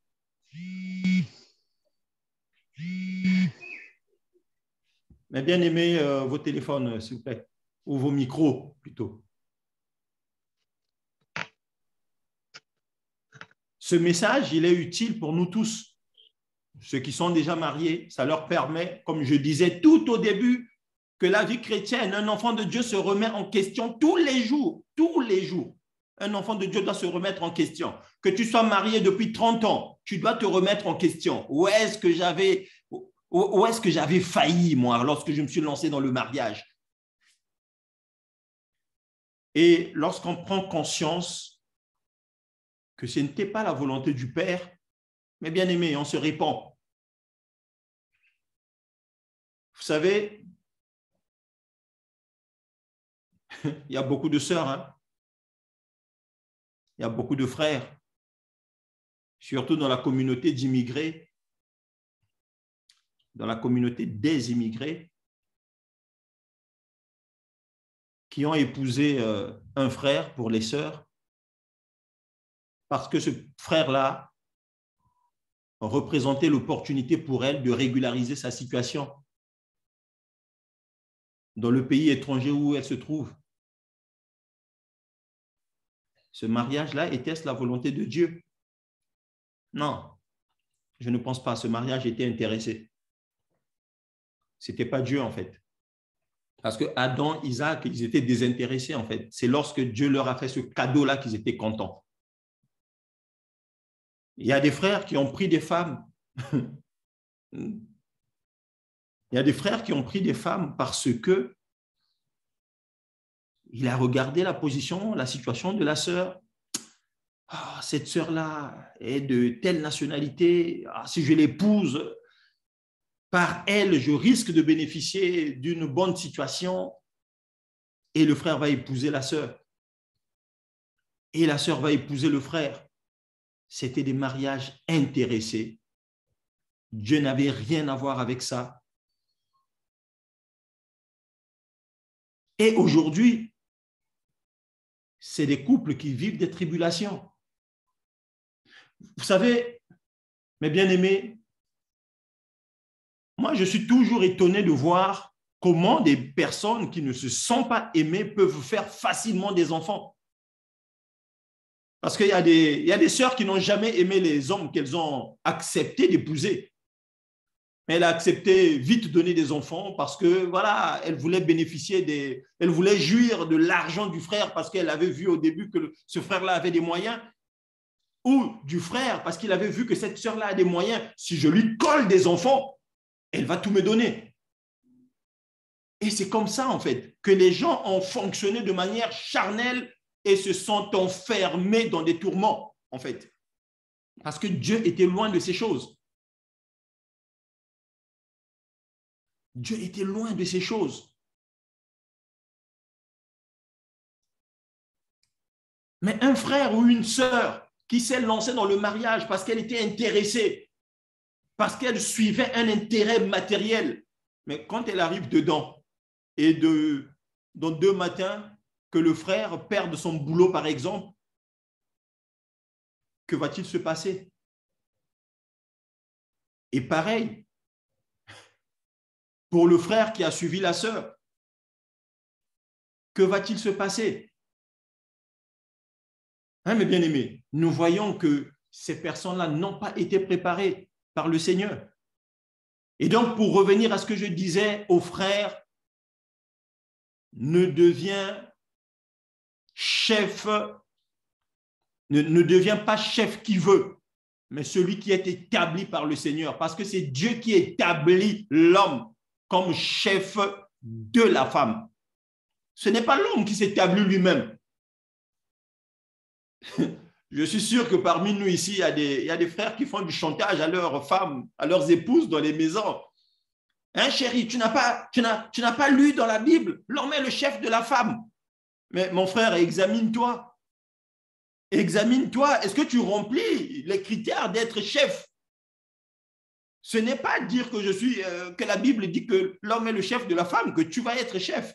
Mais bien aimé, vos téléphones, s'il vous plaît, ou vos micros, plutôt. Ce message, il est utile pour nous tous. Ceux qui sont déjà mariés, ça leur permet, comme je disais tout au début, que la vie chrétienne, un enfant de Dieu se remet en question tous les jours, tous les jours. Un enfant de Dieu doit se remettre en question. Que tu sois marié depuis 30 ans, tu dois te remettre en question. Où est-ce que j'avais failli, moi, lorsque je me suis lancé dans le mariage? Et lorsqu'on prend conscience que ce n'était pas la volonté du Père, mais bien aimé, on se répand. Vous savez, il y a beaucoup de sœurs, hein? Il y a beaucoup de frères, surtout dans la communauté d'immigrés, dans la communauté des immigrés, qui ont épousé un frère pour les sœurs, parce que ce frère-là représentait l'opportunité pour elle de régulariser sa situation dans le pays étranger où elle se trouve. Ce mariage-là, était-ce la volonté de Dieu? Non, je ne pense pas. Ce mariage était intéressé. Ce n'était pas Dieu, en fait. Parce que Adam, Isaac, ils étaient désintéressés, en fait. C'est lorsque Dieu leur a fait ce cadeau-là qu'ils étaient contents. Il y a des frères qui ont pris des femmes. Il y a des frères qui ont pris des femmes parce que il a regardé la position, la situation de la sœur. Ah, cette sœur-là est de telle nationalité. Ah, si je l'épouse, par elle, je risque de bénéficier d'une bonne situation. Et le frère va épouser la sœur. Et la sœur va épouser le frère. C'était des mariages intéressés. Dieu n'avait rien à voir avec ça. Et aujourd'hui, c'est des couples qui vivent des tribulations. Vous savez, mes bien-aimés, moi, je suis toujours étonné de voir comment des personnes qui ne se sentent pas aimées peuvent faire facilement des enfants. Parce qu'il y a des sœurs qui n'ont jamais aimé les hommes qu'elles ont accepté d'épouser. Elle a accepté vite donner des enfants parce que, voilà, elle voulait bénéficier elle voulait jouir de l'argent du frère parce qu'elle avait vu au début que ce frère-là avait des moyens, ou du frère parce qu'il avait vu que cette sœur-là a des moyens. Si je lui colle des enfants, elle va tout me donner. Et c'est comme ça, en fait, que les gens ont fonctionné de manière charnelle et se sont enfermés dans des tourments, en fait. Parce que Dieu était loin de ces choses. Dieu était loin de ces choses. Mais un frère ou une sœur qui s'est lancée dans le mariage parce qu'elle était intéressée, parce qu'elle suivait un intérêt matériel, mais quand elle arrive dedans, et dans 2 matins, que le frère perde son boulot, par exemple, que va-t-il se passer? Et pareil, pour le frère qui a suivi la sœur, que va-t-il se passer? Hein, mes bien-aimés, nous voyons que ces personnes-là n'ont pas été préparées par le Seigneur. Et donc, pour revenir à ce que je disais aux frères, ne deviens pas chef qui veut, mais celui qui est établi par le Seigneur, parce que c'est Dieu qui établit l'homme comme chef de la femme. Ce n'est pas l'homme qui s'établit lui-même. Je suis sûr que parmi nous ici, il y a des frères qui font du chantage à leurs femmes, à leurs épouses dans les maisons. Hein, chérie, tu n'as pas lu dans la Bible, l'homme est le chef de la femme. Mais mon frère, examine-toi. Examine-toi. Est-ce que tu remplis les critères d'être chef? Ce n'est pas dire que la Bible dit que l'homme est le chef de la femme, que tu vas être chef.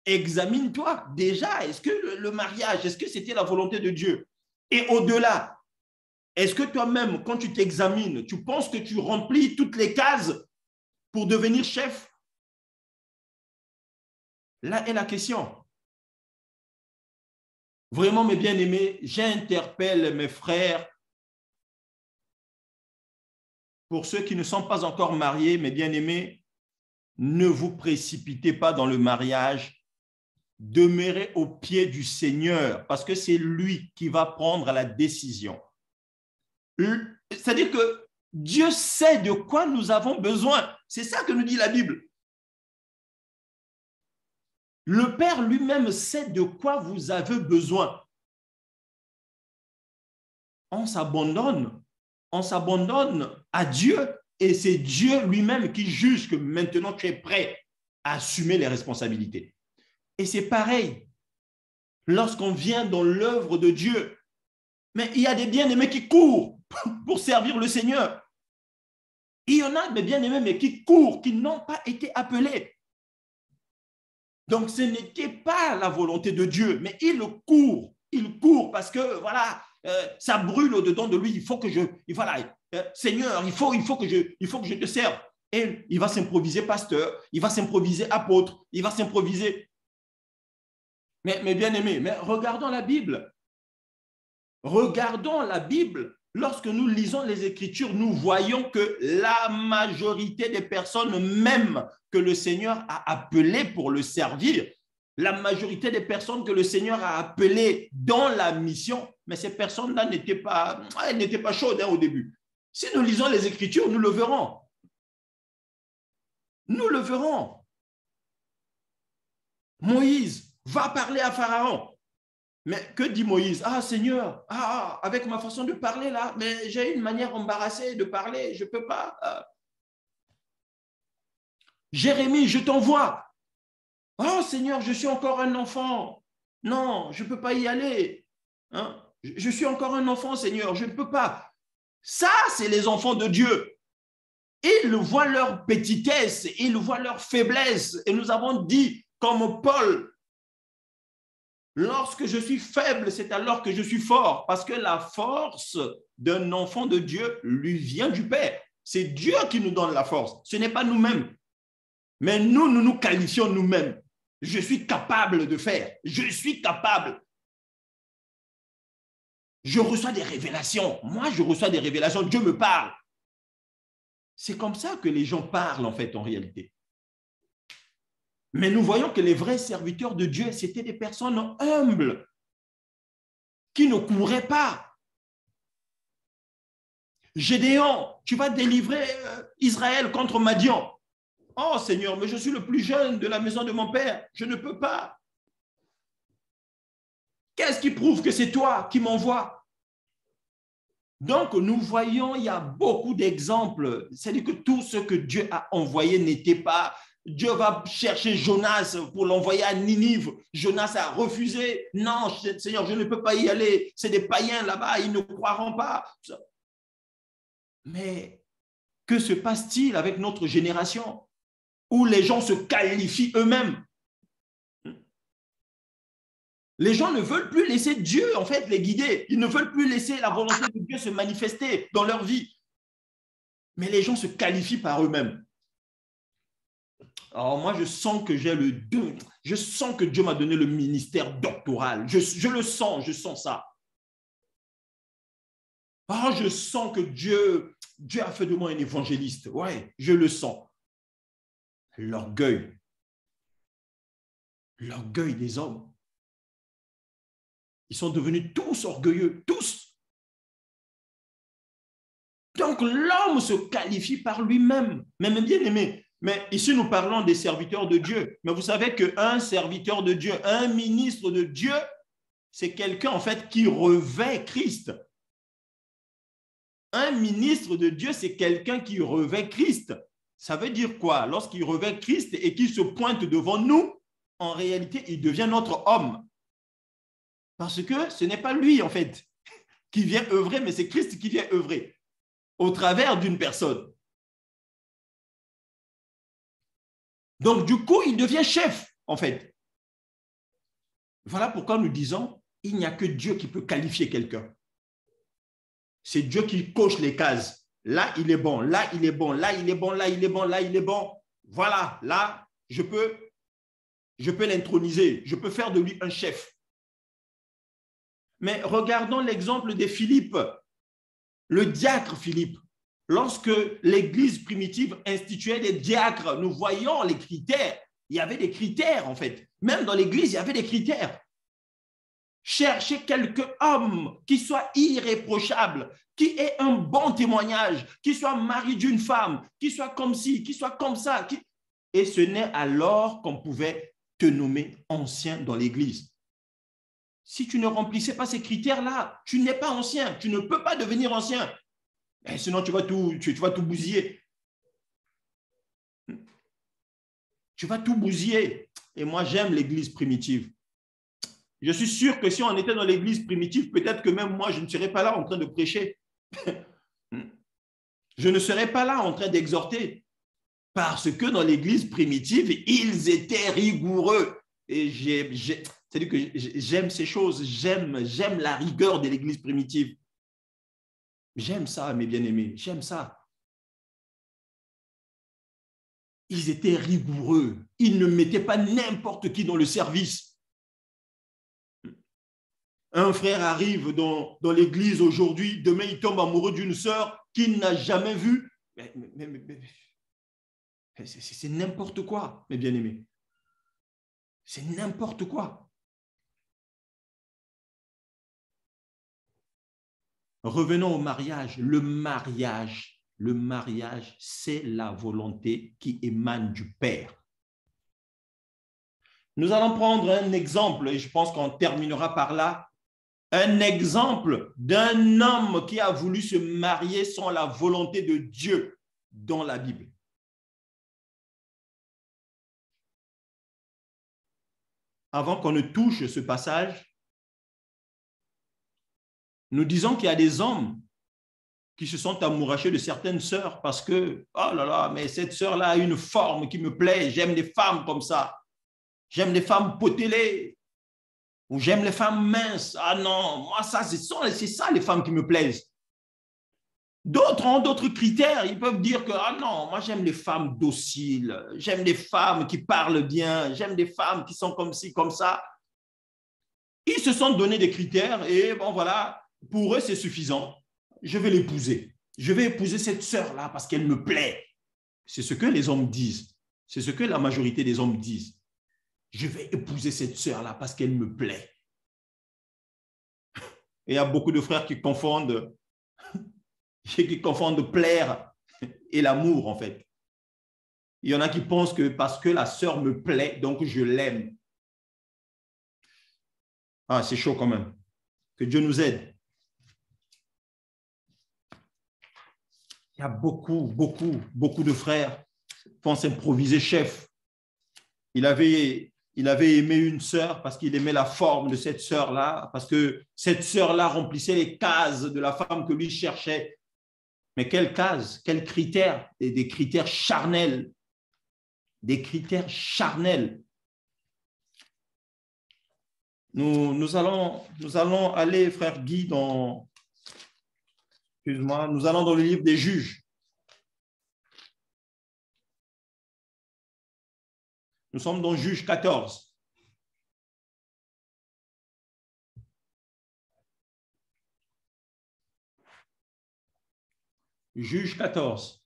Examine-toi déjà. Est-ce que le mariage, est-ce que c'était la volonté de Dieu? Et au-delà, est-ce que toi-même, quand tu t'examines, tu penses que tu remplis toutes les cases pour devenir chef? Là est la question. Vraiment, mes bien-aimés, j'interpelle mes frères. Pour ceux qui ne sont pas encore mariés, mes bien-aimés, ne vous précipitez pas dans le mariage. Demeurez au pied du Seigneur parce que c'est lui qui va prendre la décision. C'est-à-dire que Dieu sait de quoi nous avons besoin. C'est ça que nous dit la Bible. Le Père lui-même sait de quoi vous avez besoin. On s'abandonne à Dieu et c'est Dieu lui-même qui juge que maintenant tu es prêt à assumer les responsabilités. Et c'est pareil lorsqu'on vient dans l'œuvre de Dieu. Mais il y a des bien-aimés qui courent pour servir le Seigneur. Il y en a des bien-aimés mais qui courent, qui n'ont pas été appelés. Donc, ce n'était pas la volonté de Dieu, mais il court parce que, voilà, ça brûle au-dedans de lui. Il faut que Seigneur, il faut que je te serve. Et il va s'improviser pasteur, il va s'improviser apôtre, il va s'improviser. Mais bien-aimés, mais regardons la Bible. Regardons la Bible. Lorsque nous lisons les Écritures, nous voyons que la majorité des personnes, même que le Seigneur a appelées pour le servir, la majorité des personnes que le Seigneur a appelées dans la mission, mais ces personnes-là n'étaient pas chaudes au début. Si nous lisons les Écritures, nous le verrons. Nous le verrons. Moïse va parler à Pharaon. Mais que dit Moïse? Ah Seigneur, avec ma façon de parler là, mais j'ai une manière embarrassée de parler, je ne peux pas. Jérémie, je t'envoie. Oh Seigneur, je suis encore un enfant. Non, je ne peux pas y aller. Hein? Je suis encore un enfant, Seigneur, je ne peux pas. Ça, c'est les enfants de Dieu. Ils voient leur petitesse, ils voient leur faiblesse. Et nous avons dit, comme Paul, lorsque je suis faible, c'est alors que je suis fort, parce que la force d'un enfant de Dieu lui vient du Père. C'est Dieu qui nous donne la force, ce n'est pas nous-mêmes. Mais nous nous qualifions nous-mêmes. Je suis capable de faire, je suis capable. Je reçois des révélations. Moi, je reçois des révélations, Dieu me parle. C'est comme ça que les gens parlent, en fait, en réalité. Mais nous voyons que les vrais serviteurs de Dieu, c'était des personnes humbles, qui ne couraient pas. Gédéon, tu vas délivrer Israël contre Madian. Oh Seigneur, mais je suis le plus jeune de la maison de mon père, je ne peux pas. Qu'est-ce qui prouve que c'est toi qui m'envoies? Donc, nous voyons, il y a beaucoup d'exemples. C'est-à-dire que tout ce que Dieu a envoyé n'était pas... Dieu va chercher Jonas pour l'envoyer à Ninive. Jonas a refusé. Non, Seigneur, je ne peux pas y aller. C'est des païens là-bas, ils ne croiront pas. Mais que se passe-t-il avec notre génération où les gens se qualifient eux-mêmes? Les gens ne veulent plus laisser Dieu, en fait, les guider. Ils ne veulent plus laisser la volonté de Dieu se manifester dans leur vie. Mais les gens se qualifient par eux-mêmes. Alors moi, je sens que j'ai le don. Je sens que Dieu m'a donné le ministère doctoral. Je le sens, je sens ça. Oh, je sens que Dieu a fait de moi un évangéliste. Ouais, je le sens. L'orgueil des hommes. Ils sont devenus tous orgueilleux, tous. Donc, l'homme se qualifie par lui-même. Même bien aimé. Mais ici, nous parlons des serviteurs de Dieu. Mais vous savez qu'un serviteur de Dieu, un ministre de Dieu, c'est quelqu'un, en fait, qui revêt Christ. Un ministre de Dieu, c'est quelqu'un qui revêt Christ. Ça veut dire quoi? Lorsqu'il revêt Christ et qu'il se pointe devant nous, en réalité, il devient notre homme. Parce que ce n'est pas lui, en fait, qui vient œuvrer, mais c'est Christ qui vient œuvrer au travers d'une personne. Donc, du coup, il devient chef, en fait. Voilà pourquoi nous disons, il n'y a que Dieu qui peut qualifier quelqu'un. C'est Dieu qui coche les cases. Là, il est bon. Là, il est bon. Là, il est bon. Là, il est bon. Là, il est bon. Voilà. Là, je peux l'introniser. Je peux faire de lui un chef. Mais regardons l'exemple de Philippe, le diacre Philippe. Lorsque l'Église primitive instituait des diacres, nous voyons les critères. Il y avait des critères, en fait. Même dans l'Église, il y avait des critères. Cherchez quelques hommes qui soient irréprochables, qui aient un bon témoignage, qui soit mari d'une femme, qui soit comme ci, qui soit comme ça. Et ce n'est alors qu'on pouvait te nommer ancien dans l'Église. Si tu ne remplissais pas ces critères-là, tu n'es pas ancien, tu ne peux pas devenir ancien. Et sinon, tu vas tout bousiller. Tu vas tout bousiller. Et moi, j'aime l'Église primitive. Je suis sûr que si on était dans l'Église primitive, peut-être que même moi, je ne serais pas là en train de prêcher. Je ne serais pas là en train d'exhorter. Parce que dans l'Église primitive, ils étaient rigoureux. Et c'est-à-dire que j'aime ces choses. J'aime la rigueur de l'Église primitive. J'aime ça, mes bien-aimés. J'aime ça. Ils étaient rigoureux. Ils ne mettaient pas n'importe qui dans le service. Un frère arrive dans l'église aujourd'hui, demain il tombe amoureux d'une sœur qu'il n'a jamais vue. C'est n'importe quoi, mes bien-aimés. C'est n'importe quoi. Revenons au mariage. Le mariage, c'est la volonté qui émane du Père. Nous allons prendre un exemple, et je pense qu'on terminera par là. Un exemple d'un homme qui a voulu se marier sans la volonté de Dieu dans la Bible. Avant qu'on ne touche ce passage, nous disons qu'il y a des hommes qui se sont amourachés de certaines sœurs parce que, oh là là, mais cette sœur-là a une forme qui me plaît, j'aime les femmes comme ça, j'aime les femmes potelées, ou j'aime les femmes minces. Ah non, moi, ça, c'est ça les femmes qui me plaisent. D'autres ont d'autres critères, ils peuvent dire que, ah non, moi, j'aime les femmes dociles, j'aime les femmes qui parlent bien, j'aime les femmes qui sont comme ci, comme ça. Ils se sont donné des critères et bon, voilà, pour eux, c'est suffisant. Je vais l'épouser. Je vais épouser cette sœur-là parce qu'elle me plaît. C'est ce que les hommes disent. C'est ce que la majorité des hommes disent. Je vais épouser cette sœur-là parce qu'elle me plaît. Et il y a beaucoup de frères qui confondent plaire et l'amour, en fait. Il y en a qui pensent que parce que la sœur me plaît, donc je l'aime. Ah, c'est chaud quand même. Que Dieu nous aide. Il y a beaucoup de frères qui vont s'improviser chef. Il avait aimé une sœur parce qu'il aimait la forme de cette sœur-là, parce que cette sœur-là remplissait les cases de la femme que lui cherchait. Mais quelles cases, quels critères? Des critères charnels. Des critères charnels. Nous allons aller, frère Guy, nous allons dans le livre des Juges. Nous sommes dans Juges 14. Juges 14.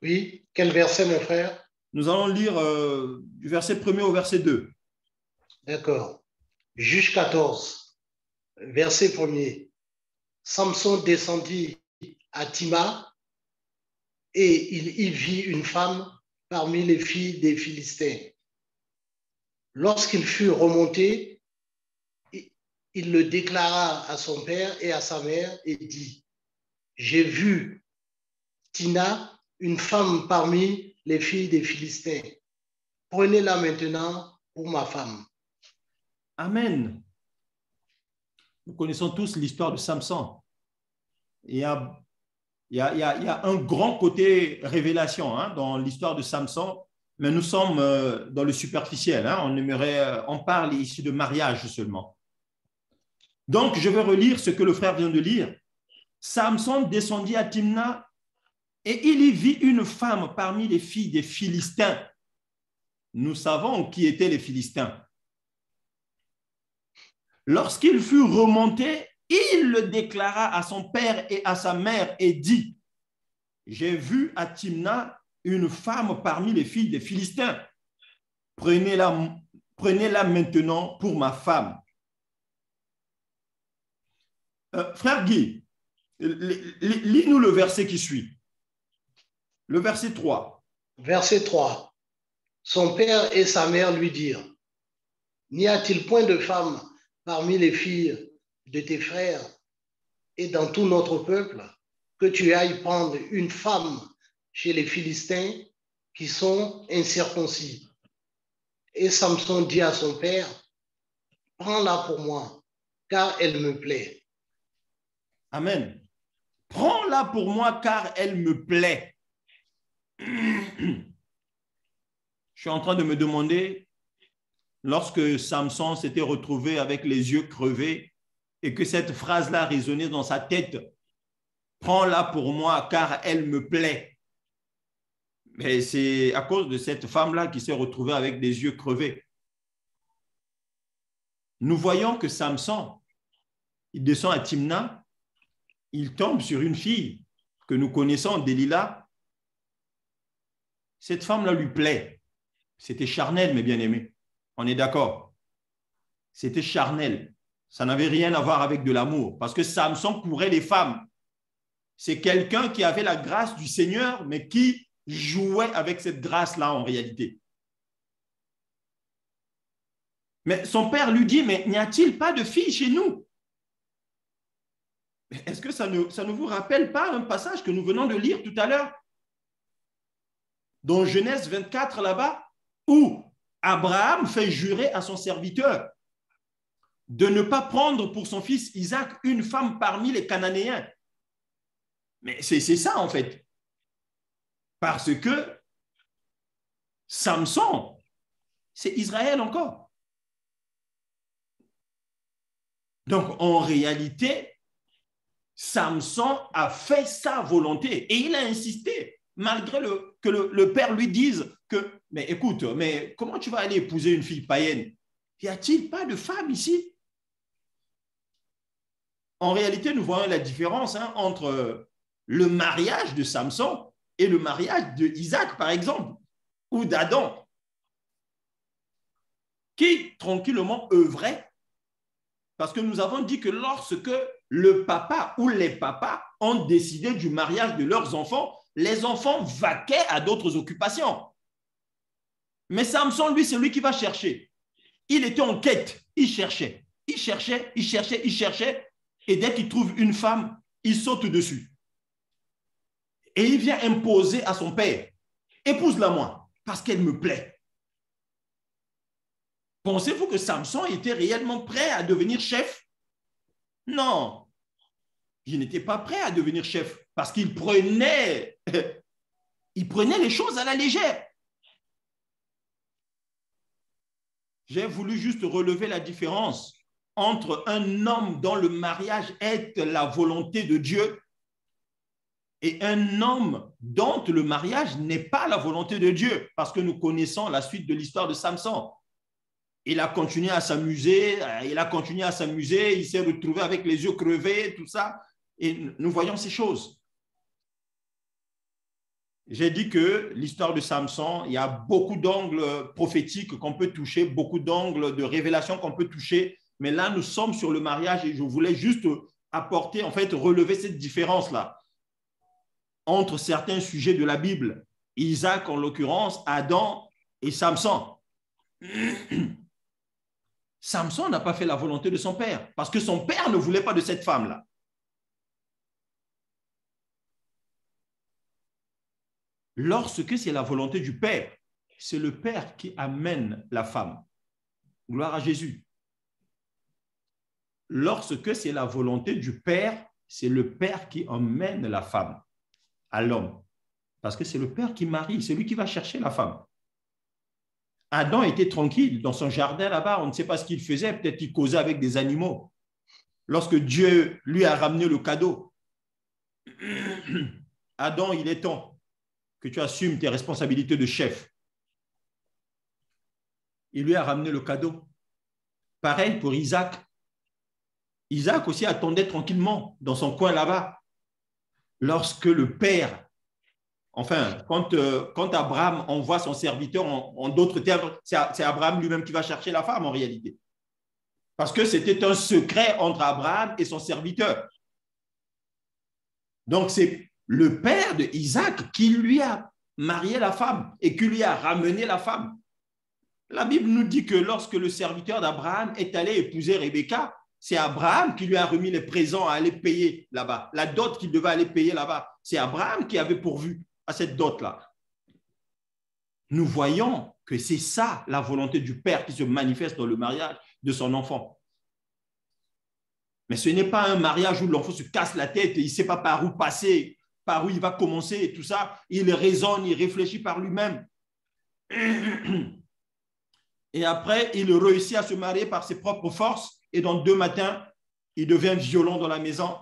Oui, quel verset, mon frère? Nous allons lire du verset 1er au verset 2. D'accord. Juges 14. Verset 1er. Samson descendit à Tima et il y vit une femme parmi les filles des Philistins. Lorsqu'il fut remonté, il le déclara à son père et à sa mère et dit, « J'ai vu Tina, une femme parmi les filles des Philistins. Prenez-la maintenant pour ma femme. » Amen. Nous connaissons tous l'histoire de Samson. Il y a un grand côté révélation dans l'histoire de Samson, mais nous sommes dans le superficiel. On parle ici de mariage seulement. Donc, je vais relire ce que le frère vient de lire. Samson descendit à Timna et il y vit une femme parmi les filles des Philistins. Nous savons qui étaient les Philistins. Lorsqu'il fut remonté, il le déclara à son père et à sa mère et dit, « J'ai vu à Timna une femme parmi les filles des Philistins. Prenez-la maintenant pour ma femme. » Frère Guy, lis-nous le verset qui suit. Le verset 3. Verset 3. Son père et sa mère lui dirent, « N'y a-t-il point de femme parmi les filles de tes frères et dans tout notre peuple que tu ailles prendre une femme chez les Philistins qui sont incirconcis? » Et Samson dit à son père, « Prends-la pour moi, car elle me plaît. » Amen. Prends-la pour moi, car elle me plaît. Je suis en train de me demander, lorsque Samson s'était retrouvé avec les yeux crevés et que cette phrase-là résonnait dans sa tête, « Prends-la pour moi, car elle me plaît. » Mais c'est à cause de cette femme-là qui s'est retrouvée avec des yeux crevés. nous voyons que Samson, il descend à Timna, il tombe sur une fille que nous connaissons, Delilah. Cette femme-là lui plaît. C'était charnel, mes bien-aimés. On est d'accord? C'était charnel. Ça n'avait rien à voir avec de l'amour, parce que Samson courait les femmes. C'est quelqu'un qui avait la grâce du Seigneur, mais qui jouait avec cette grâce-là en réalité. Mais son père lui dit, mais n'y a-t-il pas de fille chez nous? Est-ce que ça ne vous rappelle pas un passage que nous venons de lire tout à l'heure? Dans Genèse 24, là-bas, où Abraham fait jurer à son serviteur de ne pas prendre pour son fils Isaac une femme parmi les Cananéens. Mais c'est ça, en fait. Parce que Samson, c'est Israël encore. Donc, en réalité, Samson a fait sa volonté et il a insisté, malgré que le père lui dise que, mais écoute, mais comment tu vas aller épouser une fille païenne? Y a-t-il pas de femme ici? En réalité, nous voyons la différence entre le mariage de Samson et le mariage d'Isaac, par exemple, ou d'Adam, qui tranquillement œuvrait, parce que nous avons dit que lorsque le papa ou les papas ont décidé du mariage de leurs enfants, les enfants vaquaient à d'autres occupations. Mais Samson, lui, c'est lui qui va chercher. Il était en quête, il cherchait, il cherchait, il cherchait, il cherchait, et dès qu'il trouve une femme, il saute dessus. Et il vient imposer à son père, épouse-la moi, parce qu'elle me plaît. Pensez-vous que Samson était réellement prêt à devenir chef? Non, il n'était pas prêt à devenir chef parce qu'il prenait les choses à la légère. J'ai voulu juste relever la différence entre un homme dont le mariage est la volonté de Dieu et un homme dont le mariage n'est pas la volonté de Dieu, parce que nous connaissons la suite de l'histoire de Samson. Il a continué à s'amuser, il s'est retrouvé avec les yeux crevés, tout ça, et nous voyons ces choses. J'ai dit que l'histoire de Samson, il y a beaucoup d'angles prophétiques qu'on peut toucher, beaucoup d'angles de révélation qu'on peut toucher, mais là, nous sommes sur le mariage et je voulais juste apporter, en fait, relever cette différence-là entre certains sujets de la Bible, Isaac en l'occurrence, Adam et Samson. Samson n'a pas fait la volonté de son père parce que son père ne voulait pas de cette femme-là. Lorsque c'est la volonté du père, c'est le père qui amène la femme. Gloire à Jésus. Lorsque c'est la volonté du père, c'est le père qui emmène la femme à l'homme. Parce que c'est le père qui marie, c'est lui qui va chercher la femme. Adam était tranquille dans son jardin là-bas, on ne sait pas ce qu'il faisait, peut-être qu'il causait avec des animaux. Lorsque Dieu lui a ramené le cadeau, Adam, il est temps que tu assumes tes responsabilités de chef. Il lui a ramené le cadeau. Pareil pour Isaac. Isaac aussi attendait tranquillement dans son coin là-bas. Lorsque le père, enfin, quand Abraham envoie son serviteur, en d'autres termes, c'est Abraham lui-même qui va chercher la femme en réalité. Parce que c'était un secret entre Abraham et son serviteur. Donc, c'est le père de Isaac qui lui a marié la femme et qui lui a ramené la femme. La Bible nous dit que lorsque le serviteur d'Abraham est allé épouser Rebecca, c'est Abraham qui lui a remis les présents à aller payer là-bas. La dot qu'il devait aller payer là-bas, c'est Abraham qui avait pourvu à cette dot-là. Nous voyons que c'est ça la volonté du père qui se manifeste dans le mariage de son enfant. Mais ce n'est pas un mariage où l'enfant se casse la tête et il ne sait pas par où passer, par où il va commencer et tout ça. Il raisonne, il réfléchit par lui-même. Et après, il réussit à se marier par ses propres forces. Et dans 2 matins, il devient violent dans la maison.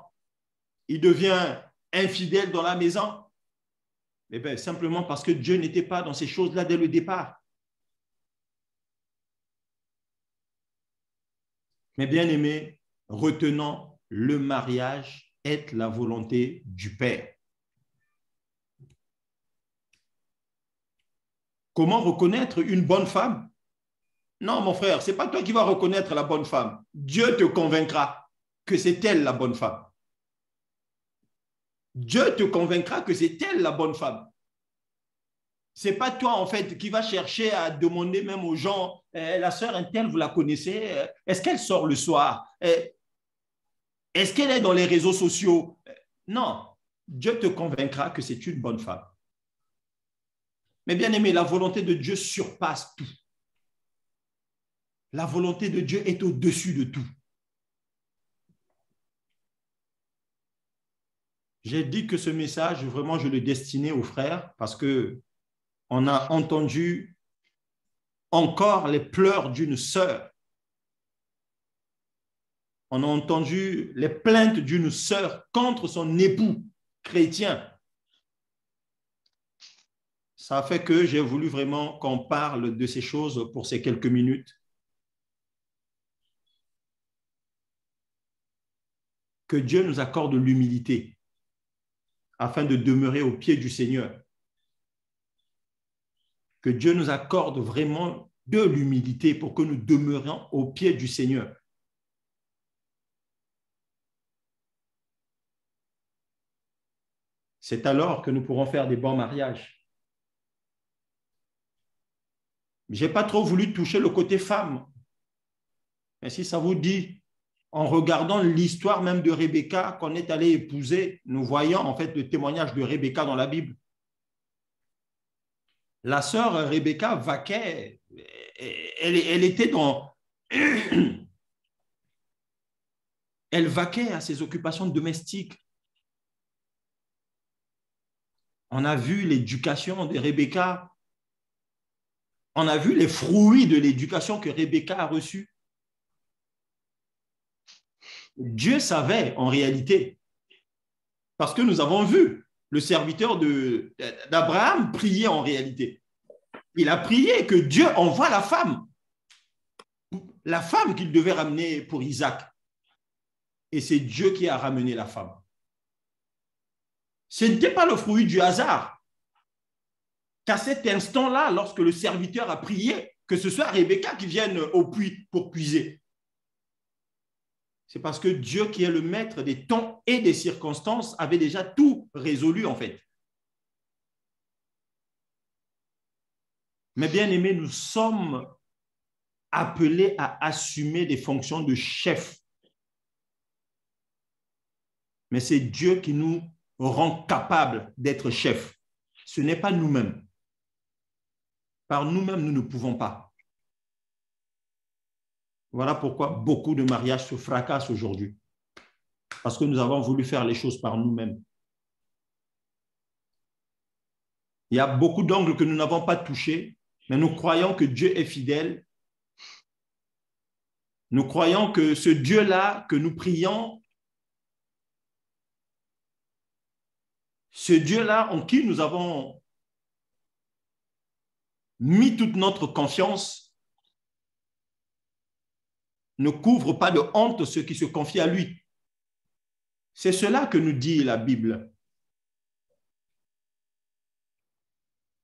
Il devient infidèle dans la maison. Eh bien, simplement parce que Dieu n'était pas dans ces choses-là dès le départ. Mes bien-aimés, retenons, le mariage est la volonté du Père. Comment reconnaître une bonne femme? Non, mon frère, ce n'est pas toi qui vas reconnaître la bonne femme. Dieu te convaincra que c'est elle la bonne femme. Dieu te convaincra que c'est elle la bonne femme. Ce n'est pas toi, en fait, qui va chercher à demander même aux gens, la sœur Intel, vous la connaissez? Est-ce qu'elle sort le soir? Est-ce qu'elle est dans les réseaux sociaux? Non, Dieu te convaincra que c'est une bonne femme. Mais bien aimé, la volonté de Dieu surpasse tout. La volonté de Dieu est au-dessus de tout. J'ai dit que ce message, vraiment, je le destinais aux frères parce qu'on a entendu encore les pleurs d'une sœur. On a entendu les plaintes d'une sœur contre son époux chrétien. Ça fait que j'ai voulu vraiment qu'on parle de ces choses pour ces quelques minutes. Que Dieu nous accorde l'humilité afin de demeurer au pied du Seigneur. Que Dieu nous accorde vraiment de l'humilité pour que nous demeurions au pied du Seigneur. C'est alors que nous pourrons faire des bons mariages. Je n'ai pas trop voulu toucher le côté femme. Mais si ça vous dit, en regardant l'histoire même de Rebecca qu'on est allé épouser, nous voyons en fait le témoignage de Rebecca dans la Bible. La sœur Rebecca vaquait, elle était dans... Elle vaquait à ses occupations domestiques. On a vu l'éducation de Rebecca. On a vu les fruits de l'éducation que Rebecca a reçue. Dieu savait en réalité, parce que nous avons vu le serviteur d'Abraham prier en réalité. Il a prié que Dieu envoie la femme qu'il devait ramener pour Isaac. Et c'est Dieu qui a ramené la femme. Ce n'était pas le fruit du hasard qu'à cet instant-là, lorsque le serviteur a prié, que ce soit Rebecca qui vienne au puits pour puiser. C'est parce que Dieu, qui est le maître des temps et des circonstances, avait déjà tout résolu en fait. Mais bien aimés, nous sommes appelés à assumer des fonctions de chef. Mais c'est Dieu qui nous rend capables d'être chefs. Ce n'est pas nous-mêmes. Par nous-mêmes, nous ne pouvons pas. Voilà pourquoi beaucoup de mariages se fracassent aujourd'hui. Parce que nous avons voulu faire les choses par nous-mêmes. Il y a beaucoup d'angles que nous n'avons pas touchés, mais nous croyons que Dieu est fidèle. Nous croyons que ce Dieu-là que nous prions, ce Dieu-là en qui nous avons mis toute notre confiance, ne couvre pas de honte ceux qui se confient à lui. C'est cela que nous dit la Bible.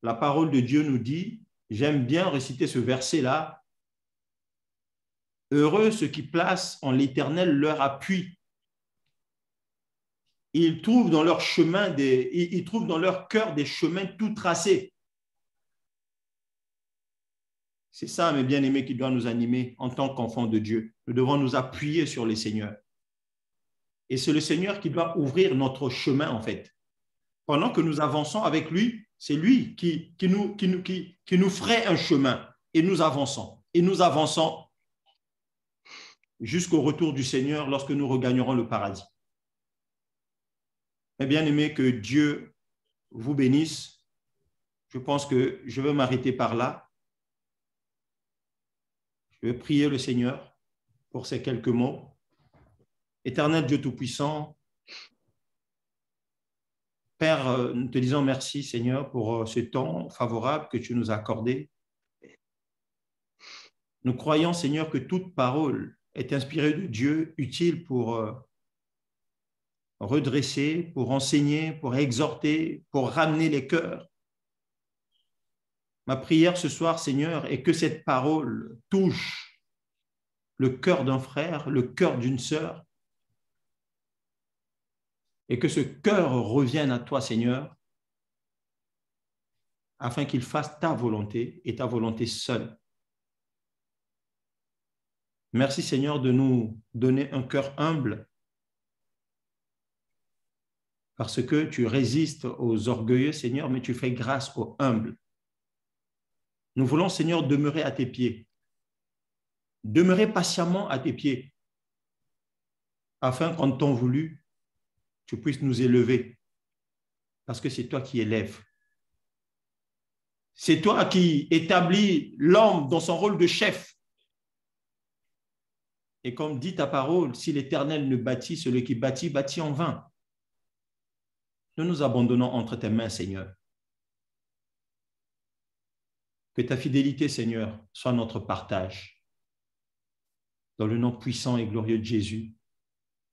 La parole de Dieu nous dit, j'aime bien réciter ce verset-là, heureux ceux qui placent en l'Éternel leur appui. Ils trouvent dans leur chemin ils trouvent dans leur cœur des chemins tout tracés. C'est ça, mes bien-aimés, qui doit nous animer en tant qu'enfants de Dieu. Nous devons nous appuyer sur le Seigneur. Et c'est le Seigneur qui doit ouvrir notre chemin, en fait. Pendant que nous avançons avec lui, c'est lui qui nous ferait un chemin. Et nous avançons. Et nous avançons jusqu'au retour du Seigneur lorsque nous regagnerons le paradis. Mes bien-aimés, que Dieu vous bénisse. Je pense que je vais m'arrêter par là. Je vais prier le Seigneur pour ces quelques mots. Éternel Dieu Tout-Puissant, Père, nous te disons merci, Seigneur, pour ce temps favorable que tu nous as accordé. Nous croyons, Seigneur, que toute parole est inspiré de Dieu, utile pour redresser, pour enseigner, pour exhorter, pour ramener les cœurs. Ma prière ce soir, Seigneur, est que cette parole touche le cœur d'un frère, le cœur d'une sœur, et que ce cœur revienne à toi, Seigneur, afin qu'il fasse ta volonté et ta volonté seule. Merci, Seigneur, de nous donner un cœur humble, parce que tu résistes aux orgueilleux, Seigneur, mais tu fais grâce aux humbles. Nous voulons, Seigneur, demeurer à tes pieds, demeurer patiemment à tes pieds, afin qu'en temps voulu, tu puisses nous élever, parce que c'est toi qui élèves. C'est toi qui établis l'homme dans son rôle de chef. Et comme dit ta parole, si l'Éternel ne bâtit, celui qui bâtit, bâtit en vain. Nous nous abandonnons entre tes mains, Seigneur. Que ta fidélité, Seigneur, soit notre partage. Dans le nom puissant et glorieux de Jésus,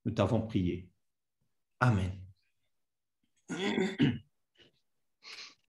nous t'avons prié. Amen.